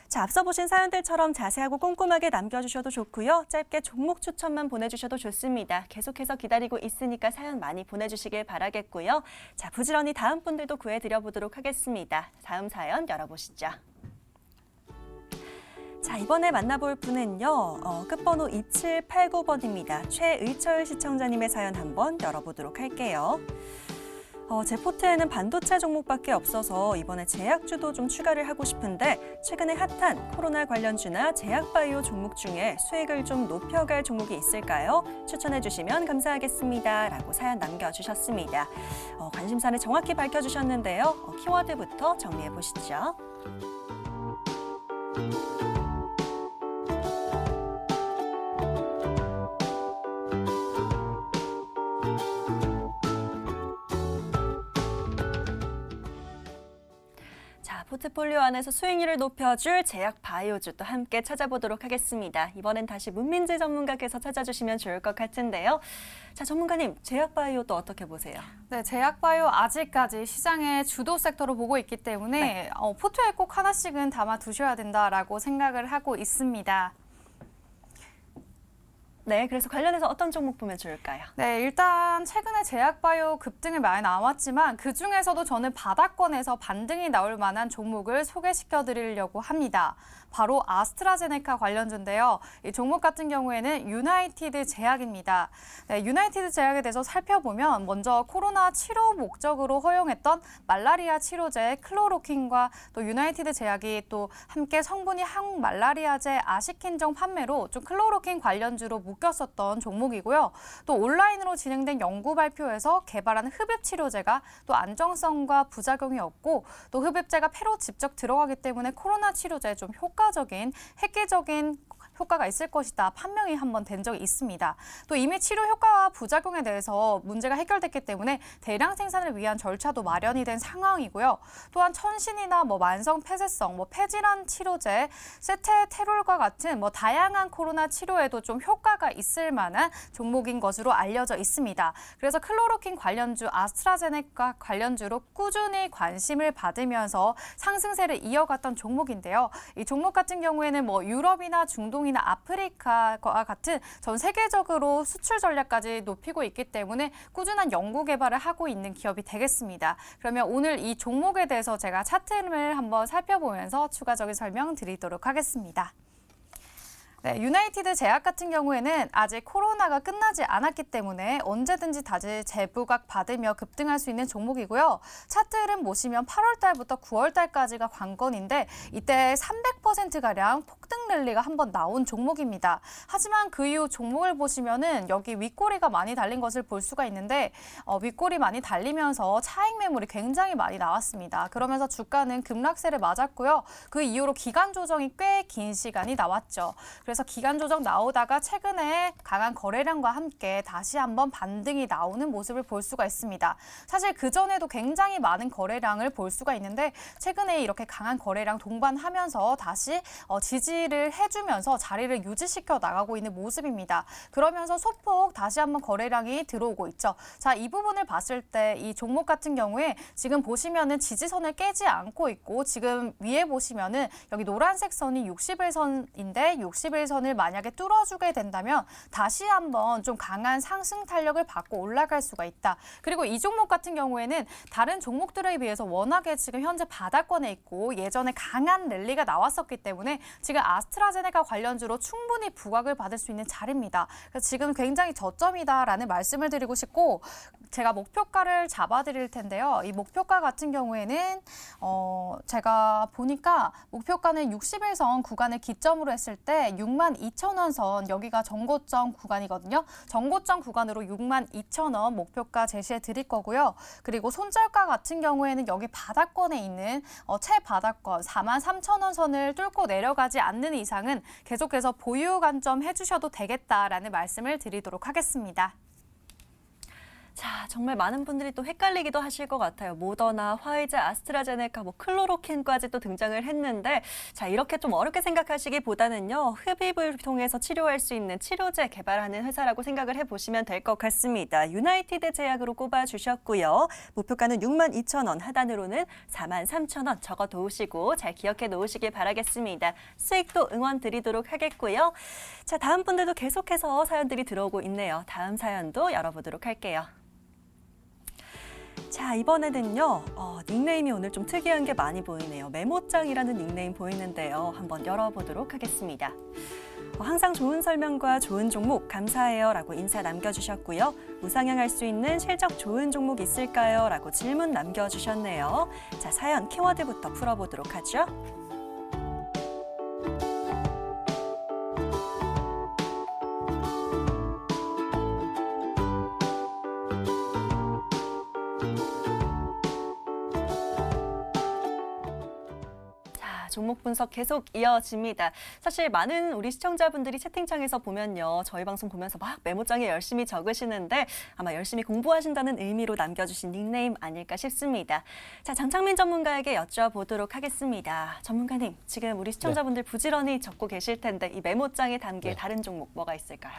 자, 앞서 보신 사연들처럼 자세하고 꼼꼼하게 남겨주셔도 좋고요. 짧게 종목 추천만 보내주셔도 좋습니다. 계속해서 기다리고 있으니까 사연 많이 보내주시길 바라겠고요. 자, 부지런히 다음 분들도 구해드려보도록 하겠습니다. 다음 사연 열어보시죠. 자, 이번에 만나볼 분은요. 끝번호 2789번입니다. 최의철 시청자님의 사연 한번 열어보도록 할게요. 제 포트에는 반도체 종목밖에 없어서 이번에 제약주도 좀 추가를 하고 싶은데 최근에 핫한 코로나 관련주나 제약바이오 종목 중에 수익을 좀 높여갈 종목이 있을까요? 추천해 주시면 감사하겠습니다. 라고 사연 남겨주셨습니다. 관심사를 정확히 밝혀주셨는데요. 키워드부터 정리해 보시죠. 포트폴리오 안에서 수익률을 높여줄 제약 바이오주 또 함께 찾아보도록 하겠습니다. 이번엔 다시 문민지 전문가께서 찾아주시면 좋을 것 같은데요. 자, 전문가님, 제약 바이오 또 어떻게 보세요? 네, 제약 바이오 아직까지 시장의 주도 섹터로 보고 있기 때문에 포트에 꼭 하나씩은 담아 두셔야 된다라고 생각을 하고 있습니다. 네, 그래서 관련해서 어떤 종목 보면 좋을까요? 네, 일단 최근에 제약바이오 급등이 많이 나왔지만 그중에서도 저는 바닥권에서 반등이 나올 만한 종목을 소개시켜 드리려고 합니다. 바로 아스트라제네카 관련주인데요. 이 종목 같은 경우에는 유나이티드 제약입니다. 네, 유나이티드 제약에 대해서 살펴보면 먼저 코로나 치료 목적으로 허용했던 말라리아 치료제 클로로킨과 또 유나이티드 제약이 또 함께 성분이 항말라리아제 아시킨정 판매로 좀 클로로킨 관련주로 묶였었던 종목이고요. 또 온라인으로 진행된 연구 발표에서 개발한 흡입 치료제가 또 안정성과 부작용이 없고 또 흡입제가 폐로 직접 들어가기 때문에 코로나 치료제에 좀 효과적인 획기적인 효과가 있을 것이다 판명이 한번 된 적이 있습니다. 또 이미 치료 효과와 부작용에 대해서 문제가 해결됐기 때문에 대량 생산을 위한 절차도 마련이 된 상황이고요. 또한 천신이나 만성 폐쇄성, 폐질환 치료제, 세테테롤과 같은 다양한 코로나 치료에도 좀 효과가 있을 만한 종목인 것으로 알려져 있습니다. 그래서 클로로킨 관련주, 아스트라제네카 관련주로 꾸준히 관심을 받으면서 상승세를 이어갔던 종목인데요. 이 종목 같은 경우에는 유럽이나 중동이나 아프리카와 같은 전 세계적으로 수출 전략까지 높이고 있기 때문에 꾸준한 연구 개발을 하고 있는 기업이 되겠습니다. 그러면 오늘 이 종목에 대해서 제가 차트를 한번 살펴보면서 추가적인 설명 드리도록 하겠습니다. 네, 유나이티드 제약 같은 경우에는 아직 코로나가 끝나지 않았기 때문에 언제든지 다시 재부각 받으며 급등할 수 있는 종목이고요. 차트 흐름 보시면 8월 달부터 9월 달까지가 관건인데 이때 300%가량 폭등 랠리가 한번 나온 종목입니다. 하지만 그 이후 종목을 보시면은 여기 윗꼬리가 많이 달린 것을 볼 수가 있는데 윗꼬리 많이 달리면서 차익 매물이 굉장히 많이 나왔습니다. 그러면서 주가는 급락세를 맞았고요. 그 이후로 기간 조정이 꽤 긴 시간이 나왔죠. 그래서 기간 조정 나오다가 최근에 강한 거래량과 함께 다시 한번 반등이 나오는 모습을 볼 수가 있습니다. 사실 그전에도 굉장히 많은 거래량을 볼 수가 있는데 최근에 이렇게 강한 거래량 동반하면서 다시 지지를 해주면서 자리를 유지시켜 나가고 있는 모습입니다. 그러면서 소폭 다시 한번 거래량이 들어오고 있죠. 자, 이 부분을 봤을 때 이 종목 같은 경우에 지금 보시면은 지지선을 깨지 않고 있고 지금 위에 보시면은 여기 노란색 선이 60일선인데 60일 60일선을 만약에 뚫어주게 된다면 다시 한번 좀 강한 상승 탄력을 받고 올라갈 수가 있다. 그리고 이 종목 같은 경우에는 다른 종목들에 비해서 워낙에 지금 현재 바닥권에 있고 예전에 강한 랠리가 나왔었기 때문에 지금 아스트라제네카 관련주로 충분히 부각을 받을 수 있는 자리입니다. 그래서 지금 굉장히 저점이다라는 말씀을 드리고 싶고 제가 목표가를 잡아드릴 텐데요. 이 목표가 같은 경우에는 제가 보니까 목표가는 60일선 구간을 기점으로 했을 때 62,000원 선 여기가 정고점 구간이거든요. 정고점 구간으로 62,000원 목표가 제시해 드릴 거고요. 그리고 손절가 같은 경우에는 여기 바닥권에 있는 최바닥권 43,000원 선을 뚫고 내려가지 않는 이상은 계속해서 보유 관점 해주셔도 되겠다라는 말씀을 드리도록 하겠습니다. 자, 정말 많은 분들이 또 헷갈리기도 하실 것 같아요. 모더나, 화이자, 아스트라제네카, 클로로킨까지 또 등장을 했는데 자, 이렇게 좀 어렵게 생각하시기보다는요. 흡입을 통해서 치료할 수 있는 치료제 개발하는 회사라고 생각을 해보시면 될 것 같습니다. 유나이티드 제약으로 꼽아주셨고요. 목표가는 62,000원, 하단으로는 43,000원 적어 놓으시고 잘 기억해 놓으시길 바라겠습니다. 수익도 응원 드리도록 하겠고요. 자, 다음 분들도 계속해서 사연들이 들어오고 있네요. 다음 사연도 열어보도록 할게요. 자, 이번에는요. 닉네임이 오늘 좀 특이한 게 많이 보이네요. 메모장이라는 닉네임 보이는데요. 한번 열어보도록 하겠습니다. 항상 좋은 설명과 좋은 종목 감사해요 라고 인사 남겨주셨고요. 우상향할 수 있는 실적 좋은 종목 있을까요? 라고 질문 남겨주셨네요. 자, 사연 키워드부터 풀어보도록 하죠. 종목 분석 계속 이어집니다. 사실 많은 우리 시청자분들이 채팅창에서 보면요. 저희 방송 보면서 막 메모장에 열심히 적으시는데 아마 열심히 공부하신다는 의미로 남겨주신 닉네임 아닐까 싶습니다. 자, 장창민 전문가에게 여쭤보도록 하겠습니다. 전문가님, 지금 우리 시청자분들 부지런히 적고 계실 텐데 이 메모장에 담길 다른 종목 뭐가 있을까요?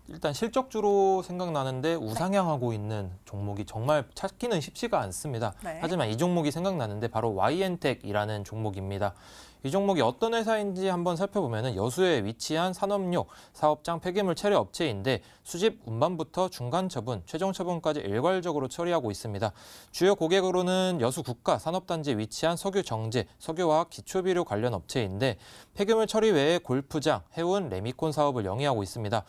일단 실적주로 생각나는데 우상향하고 있는 종목이 정말 찾기는 쉽지가 않습니다. 네. 하지만 이 종목이 생각나는데 바로 YN텍이라는 종목입니다. 이 종목이 어떤 회사인지 한번 살펴보면 여수에 위치한 산업용 사업장 폐기물 처리 업체인데 수집 운반부터 중간 처분, 최종 처분까지 일괄적으로 처리하고 있습니다. 주요 고객으로는 여수 국가산업단지에 위치한 석유 정제, 석유화학 기초비료 관련 업체인데 폐기물 처리 외에 골프장, 해운, 레미콘 사업을 영위하고 있습니다.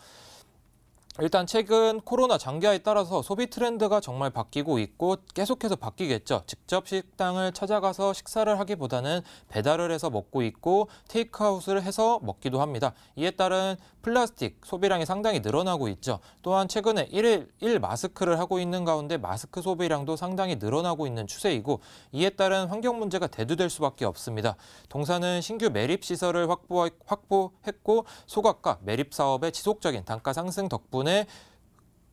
일단 최근 코로나 장기화에 따라서 소비 트렌드가 정말 바뀌고 있고 계속해서 바뀌겠죠. 직접 식당을 찾아가서 식사를 하기보다는 배달을 해서 먹고 있고 테이크아웃을 해서 먹기도 합니다. 이에 따른 플라스틱 소비량이 상당히 늘어나고 있죠. 또한 최근에 1일 마스크를 하고 있는 가운데 마스크 소비량도 상당히 늘어나고 있는 추세이고 이에 따른 환경 문제가 대두될 수밖에 없습니다. 동사는 신규 매립 시설을 확보했고 소각과 매립 사업의 지속적인 단가 상승 덕분에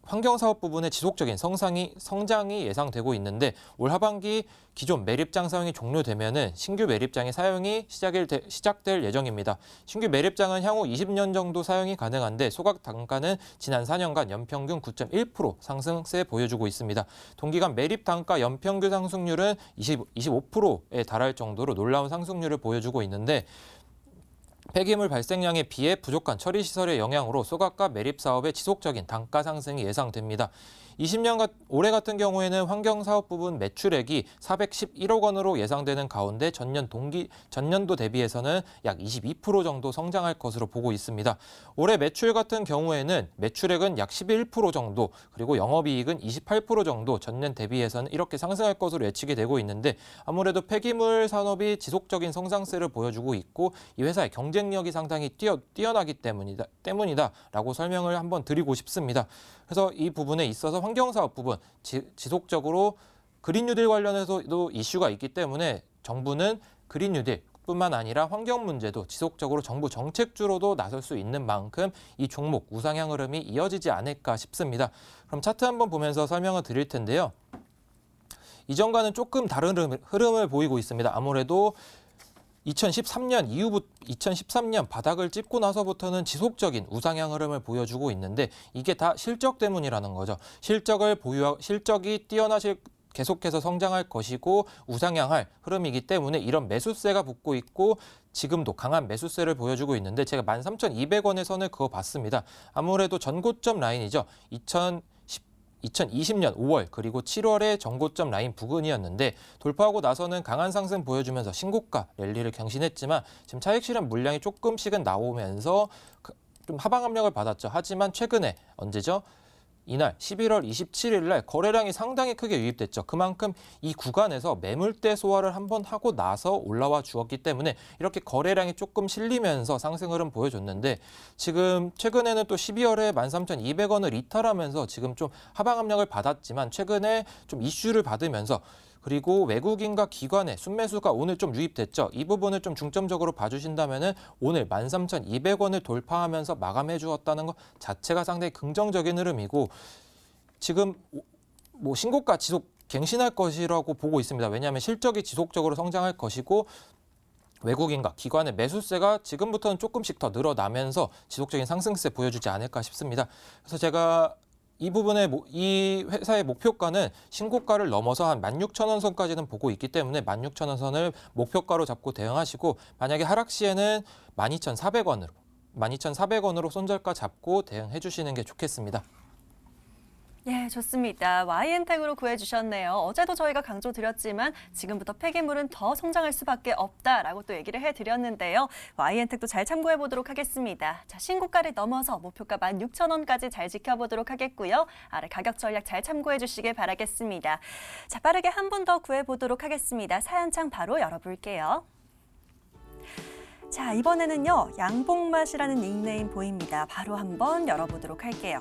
환경사업 부분의 지속적인 성장이 예상되고 있는데 올 하반기 기존 매립장 사용이 종료되면 신규 매립장의 사용이 시작될 예정입니다. 신규 매립장은 향후 20년 정도 사용이 가능한데 소각 단가는 지난 4년간 연평균 9.1% 상승세 보여주고 있습니다. 동기간 매립 단가 연평균 상승률은 25%에 달할 정도로 놀라운 상승률을 보여주고 있는데 폐기물 발생량에 비해 부족한 처리 시설의 영향으로 소각과 매립 사업의 지속적인 단가 상승이 예상됩니다. 20년 올해 같은 경우에는 환경사업 부분 매출액이 411억 원으로 예상되는 가운데 전년도 대비해서는 약 22% 정도 성장할 것으로 보고 있습니다. 올해 매출 같은 경우에는 매출액은 약 11% 정도 그리고 영업이익은 28% 정도 전년 대비해서는 이렇게 상승할 것으로 예측이 되고 있는데 아무래도 폐기물 산업이 지속적인 성장세를 보여주고 있고 이 회사의 경쟁력이 상당히 뛰어나기 때문이다라고 설명을 한번 드리고 싶습니다. 그래서 이 부분에 있어서 환경사업 부분 지속적으로 그린뉴딜 관련해서도 이슈가 있기 때문에 정부는 그린뉴딜 뿐만 아니라 환경 문제도 지속적으로 정부 정책주로도 나설 수 있는 만큼 이 종목 우상향 흐름이 이어지지 않을까 싶습니다. 그럼 차트 한번 보면서 설명을 드릴 텐데요. 이전과는 조금 다른 흐름을 보이고 있습니다. 아무래도 2013년 바닥을 찍고 나서부터는 지속적인 우상향 흐름을 보여주고 있는데 이게 다 실적 때문이라는 거죠. 실적이 계속해서 성장할 것이고 우상향할 흐름이기 때문에 이런 매수세가 붙고 있고 지금도 강한 매수세를 보여주고 있는데 제가 13,200원의 선을 그어봤습니다. 아무래도 전고점 라인이죠. 2020년 5월 그리고 7월의 전고점 라인 부근이었는데 돌파하고 나서는 강한 상승 보여주면서 신고가 랠리를 경신했지만 지금 차익 실현 물량이 조금씩은 나오면서 좀 하방 압력을 받았죠. 하지만 최근에 언제죠? 이날 11월 27일 날 거래량이 상당히 크게 유입됐죠. 그만큼 이 구간에서 매물대 소화를 한번 하고 나서 올라와 주었기 때문에 이렇게 거래량이 조금 실리면서 상승 흐름 보여줬는데 지금 최근에는 또 12월에 13,200원을 이탈하면서 지금 좀 하방 압력을 받았지만 최근에 좀 이슈를 받으면서 그리고 외국인과 기관의 순매수가 오늘 좀 유입됐죠. 이 부분을 좀 중점적으로 봐주신다면은 오늘 13,200원을 돌파하면서 마감해 주었다는 것 자체가 상당히 긍정적인 흐름이고 지금 뭐 신고가 지속 갱신할 것이라고 보고 있습니다. 왜냐하면 실적이 지속적으로 성장할 것이고 외국인과 기관의 매수세가 지금부터는 조금씩 더 늘어나면서 지속적인 상승세 보여주지 않을까 싶습니다. 그래서 제가 이 부분에 이 회사의 목표가는 신고가를 넘어서 한 16,000원 선까지는 보고 있기 때문에 16,000원 선을 목표가로 잡고 대응하시고 만약에 하락 시에는 12,400원으로 손절가 잡고 대응해 주시는 게 좋겠습니다. 예, 좋습니다. YN텍으로 구해주셨네요. 어제도 저희가 강조드렸지만 지금부터 폐기물은 더 성장할 수밖에 없다라고 또 얘기를 해드렸는데요. YN텍도 잘 참고해보도록 하겠습니다. 자, 신고가를 넘어서 목표가 16,000원까지 잘 지켜보도록 하겠고요. 아래 가격 전략 잘 참고해주시길 바라겠습니다. 자, 빠르게 한 분 더 구해보도록 하겠습니다. 사연창 바로 열어볼게요. 자, 이번에는요. 양봉맛이라는 닉네임 보입니다. 바로 한번 열어보도록 할게요.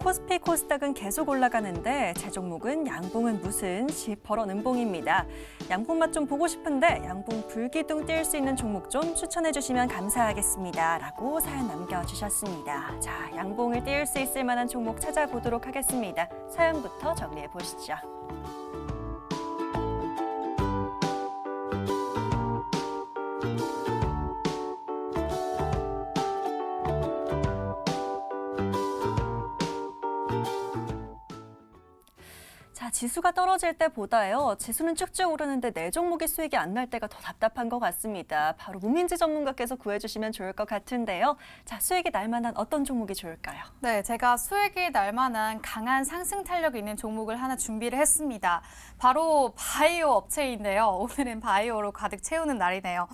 코스피 코스닥은 계속 올라가는데 제 종목은 양봉은 무슨 10% 음봉입니다. 양봉 맛 좀 보고 싶은데 양봉 불기둥 뛸 수 있는 종목 좀 추천해 주시면 감사하겠습니다. 라고 사연 남겨주셨습니다. 자, 양봉을 띄울 수 있을 만한 종목 찾아보도록 하겠습니다. 사연부터 정리해 보시죠. 자, 지수가 떨어질 때보다요. 지수는 쭉쭉 오르는데 내 종목이 수익이 안 날 때가 더 답답한 것 같습니다. 바로 문민지 전문가께서 구해주시면 좋을 것 같은데요. 자, 수익이 날 만한 어떤 종목이 좋을까요? 네, 제가 수익이 날 만한 강한 상승 탄력이 있는 종목을 하나 준비를 했습니다. 바로 바이오 업체인데요. 오늘은 바이오로 가득 채우는 날이네요.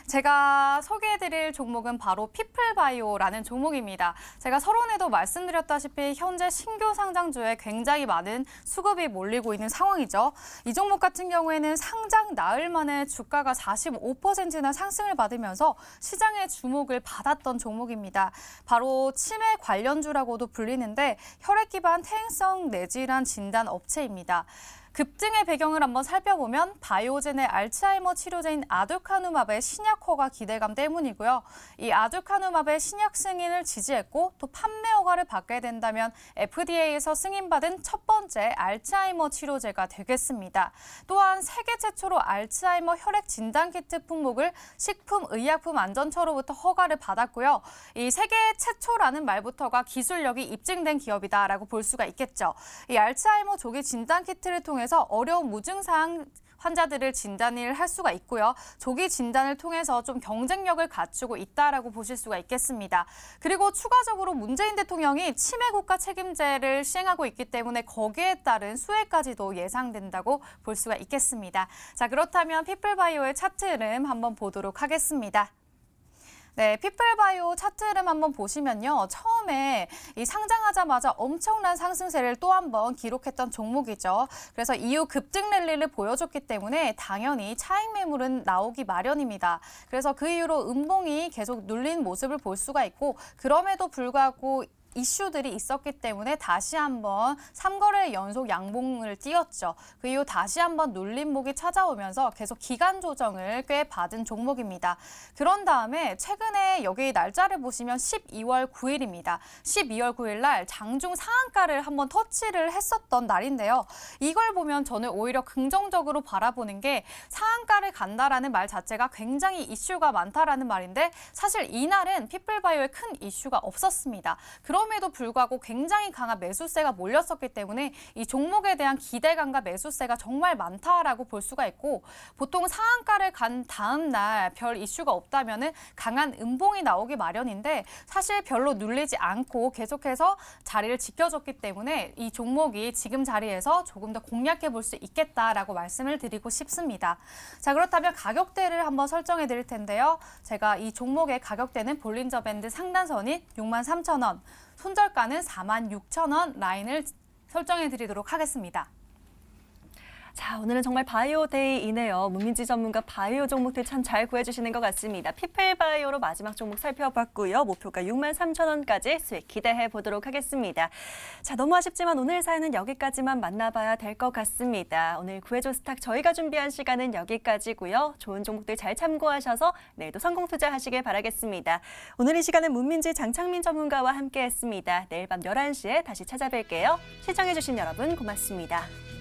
제가 소개해드릴 종목은 바로 피플바이오라는 종목입니다. 제가 서론에도 말씀드렸다시피 현재 신규 상장주에 굉장히 많은 수급이 몰리고 있는 상황이죠. 이 종목 같은 경우에는 상장 나흘 만에 주가가 45%나 상승을 받으면서 시장의 주목을 받았던 종목입니다. 바로 치매 관련주라고도 불리는데 혈액 기반 퇴행성 뇌질환 진단 업체입니다. 급등의 배경을 한번 살펴보면 바이오젠의 알츠하이머 치료제인 아두카누맙의 신약허가 기대감 때문이고요. 이 아두카누맙의 신약 승인을 지지했고 또 판매 허가를 받게 된다면 FDA에서 승인받은 첫 번째 알츠하이머 치료제가 되겠습니다. 또한 세계 최초로 알츠하이머 혈액 진단키트 품목을 식품의약품안전처로부터 허가를 받았고요. 이 세계 최초라는 말부터가 기술력이 입증된 기업이다라고 볼 수가 있겠죠. 이 알츠하이머 조기 진단키트를 통해 어려운 무증상 환자들을 진단을 할 수가 있고요. 조기 진단을 통해서 좀 경쟁력을 갖추고 있다라고 보실 수가 있겠습니다. 그리고 추가적으로 문재인 대통령이 치매 국가 책임제를 시행하고 있기 때문에 거기에 따른 수혜까지도 예상된다고 볼 수가 있겠습니다. 자, 그렇다면 피플바이오의 차트 흐름 한번 보도록 하겠습니다. 네, 피플바이오 차트 흐름 한번 보시면요. 처음에 이 상장하자마자 엄청난 상승세를 또 한 번 기록했던 종목이죠. 그래서 이후 급등 랠리를 보여줬기 때문에 당연히 차익 매물은 나오기 마련입니다. 그래서 그 이후로 음봉이 계속 눌린 모습을 볼 수가 있고 그럼에도 불구하고 이슈들이 있었기 때문에 다시 한번 3거래 연속 양봉을 띄웠죠. 그 이후 다시 한번 눌림목이 찾아오면서 계속 기간 조정을 꽤 받은 종목입니다. 그런 다음에 최근에 여기 날짜를 보시면 12월 9일입니다. 12월 9일 날 장중 상한가를 한번 터치를 했었던 날인데요. 이걸 보면 저는 오히려 긍정적으로 바라보는 게 상한가를 간다라는 말 자체가 굉장히 이슈가 많다라는 말인데 사실 이날은 피플바이오에 큰 이슈가 없었습니다. 그런 그럼에도 불구하고 굉장히 강한 매수세가 몰렸었기 때문에 이 종목에 대한 기대감과 매수세가 정말 많다라고 볼 수가 있고 보통 상한가를 간 다음 날 별 이슈가 없다면은 강한 음봉이 나오기 마련인데 사실 별로 눌리지 않고 계속해서 자리를 지켜줬기 때문에 이 종목이 지금 자리에서 조금 더 공략해 볼 수 있겠다라고 말씀을 드리고 싶습니다. 자, 그렇다면 가격대를 한번 설정해 드릴 텐데요. 제가 이 종목의 가격대는 볼린저 밴드 상단선인 63,000원, 손절가는 46,000원 라인을 설정해 드리도록 하겠습니다. 자, 오늘은 정말 바이오 데이이네요. 문민지 전문가 바이오 종목들 참 잘 구해주시는 것 같습니다. 피플바이오로 마지막 종목 살펴봤고요. 목표가 63,000원까지 수익 기대해 보도록 하겠습니다. 자, 너무 아쉽지만 오늘 사연은 여기까지만 만나봐야 될 것 같습니다. 오늘 구해줘 스탁 저희가 준비한 시간은 여기까지고요. 좋은 종목들 잘 참고하셔서 내일도 성공 투자하시길 바라겠습니다. 오늘 이 시간은 문민지 장창민 전문가와 함께했습니다. 내일 밤 11시에 다시 찾아뵐게요. 시청해주신 여러분 고맙습니다.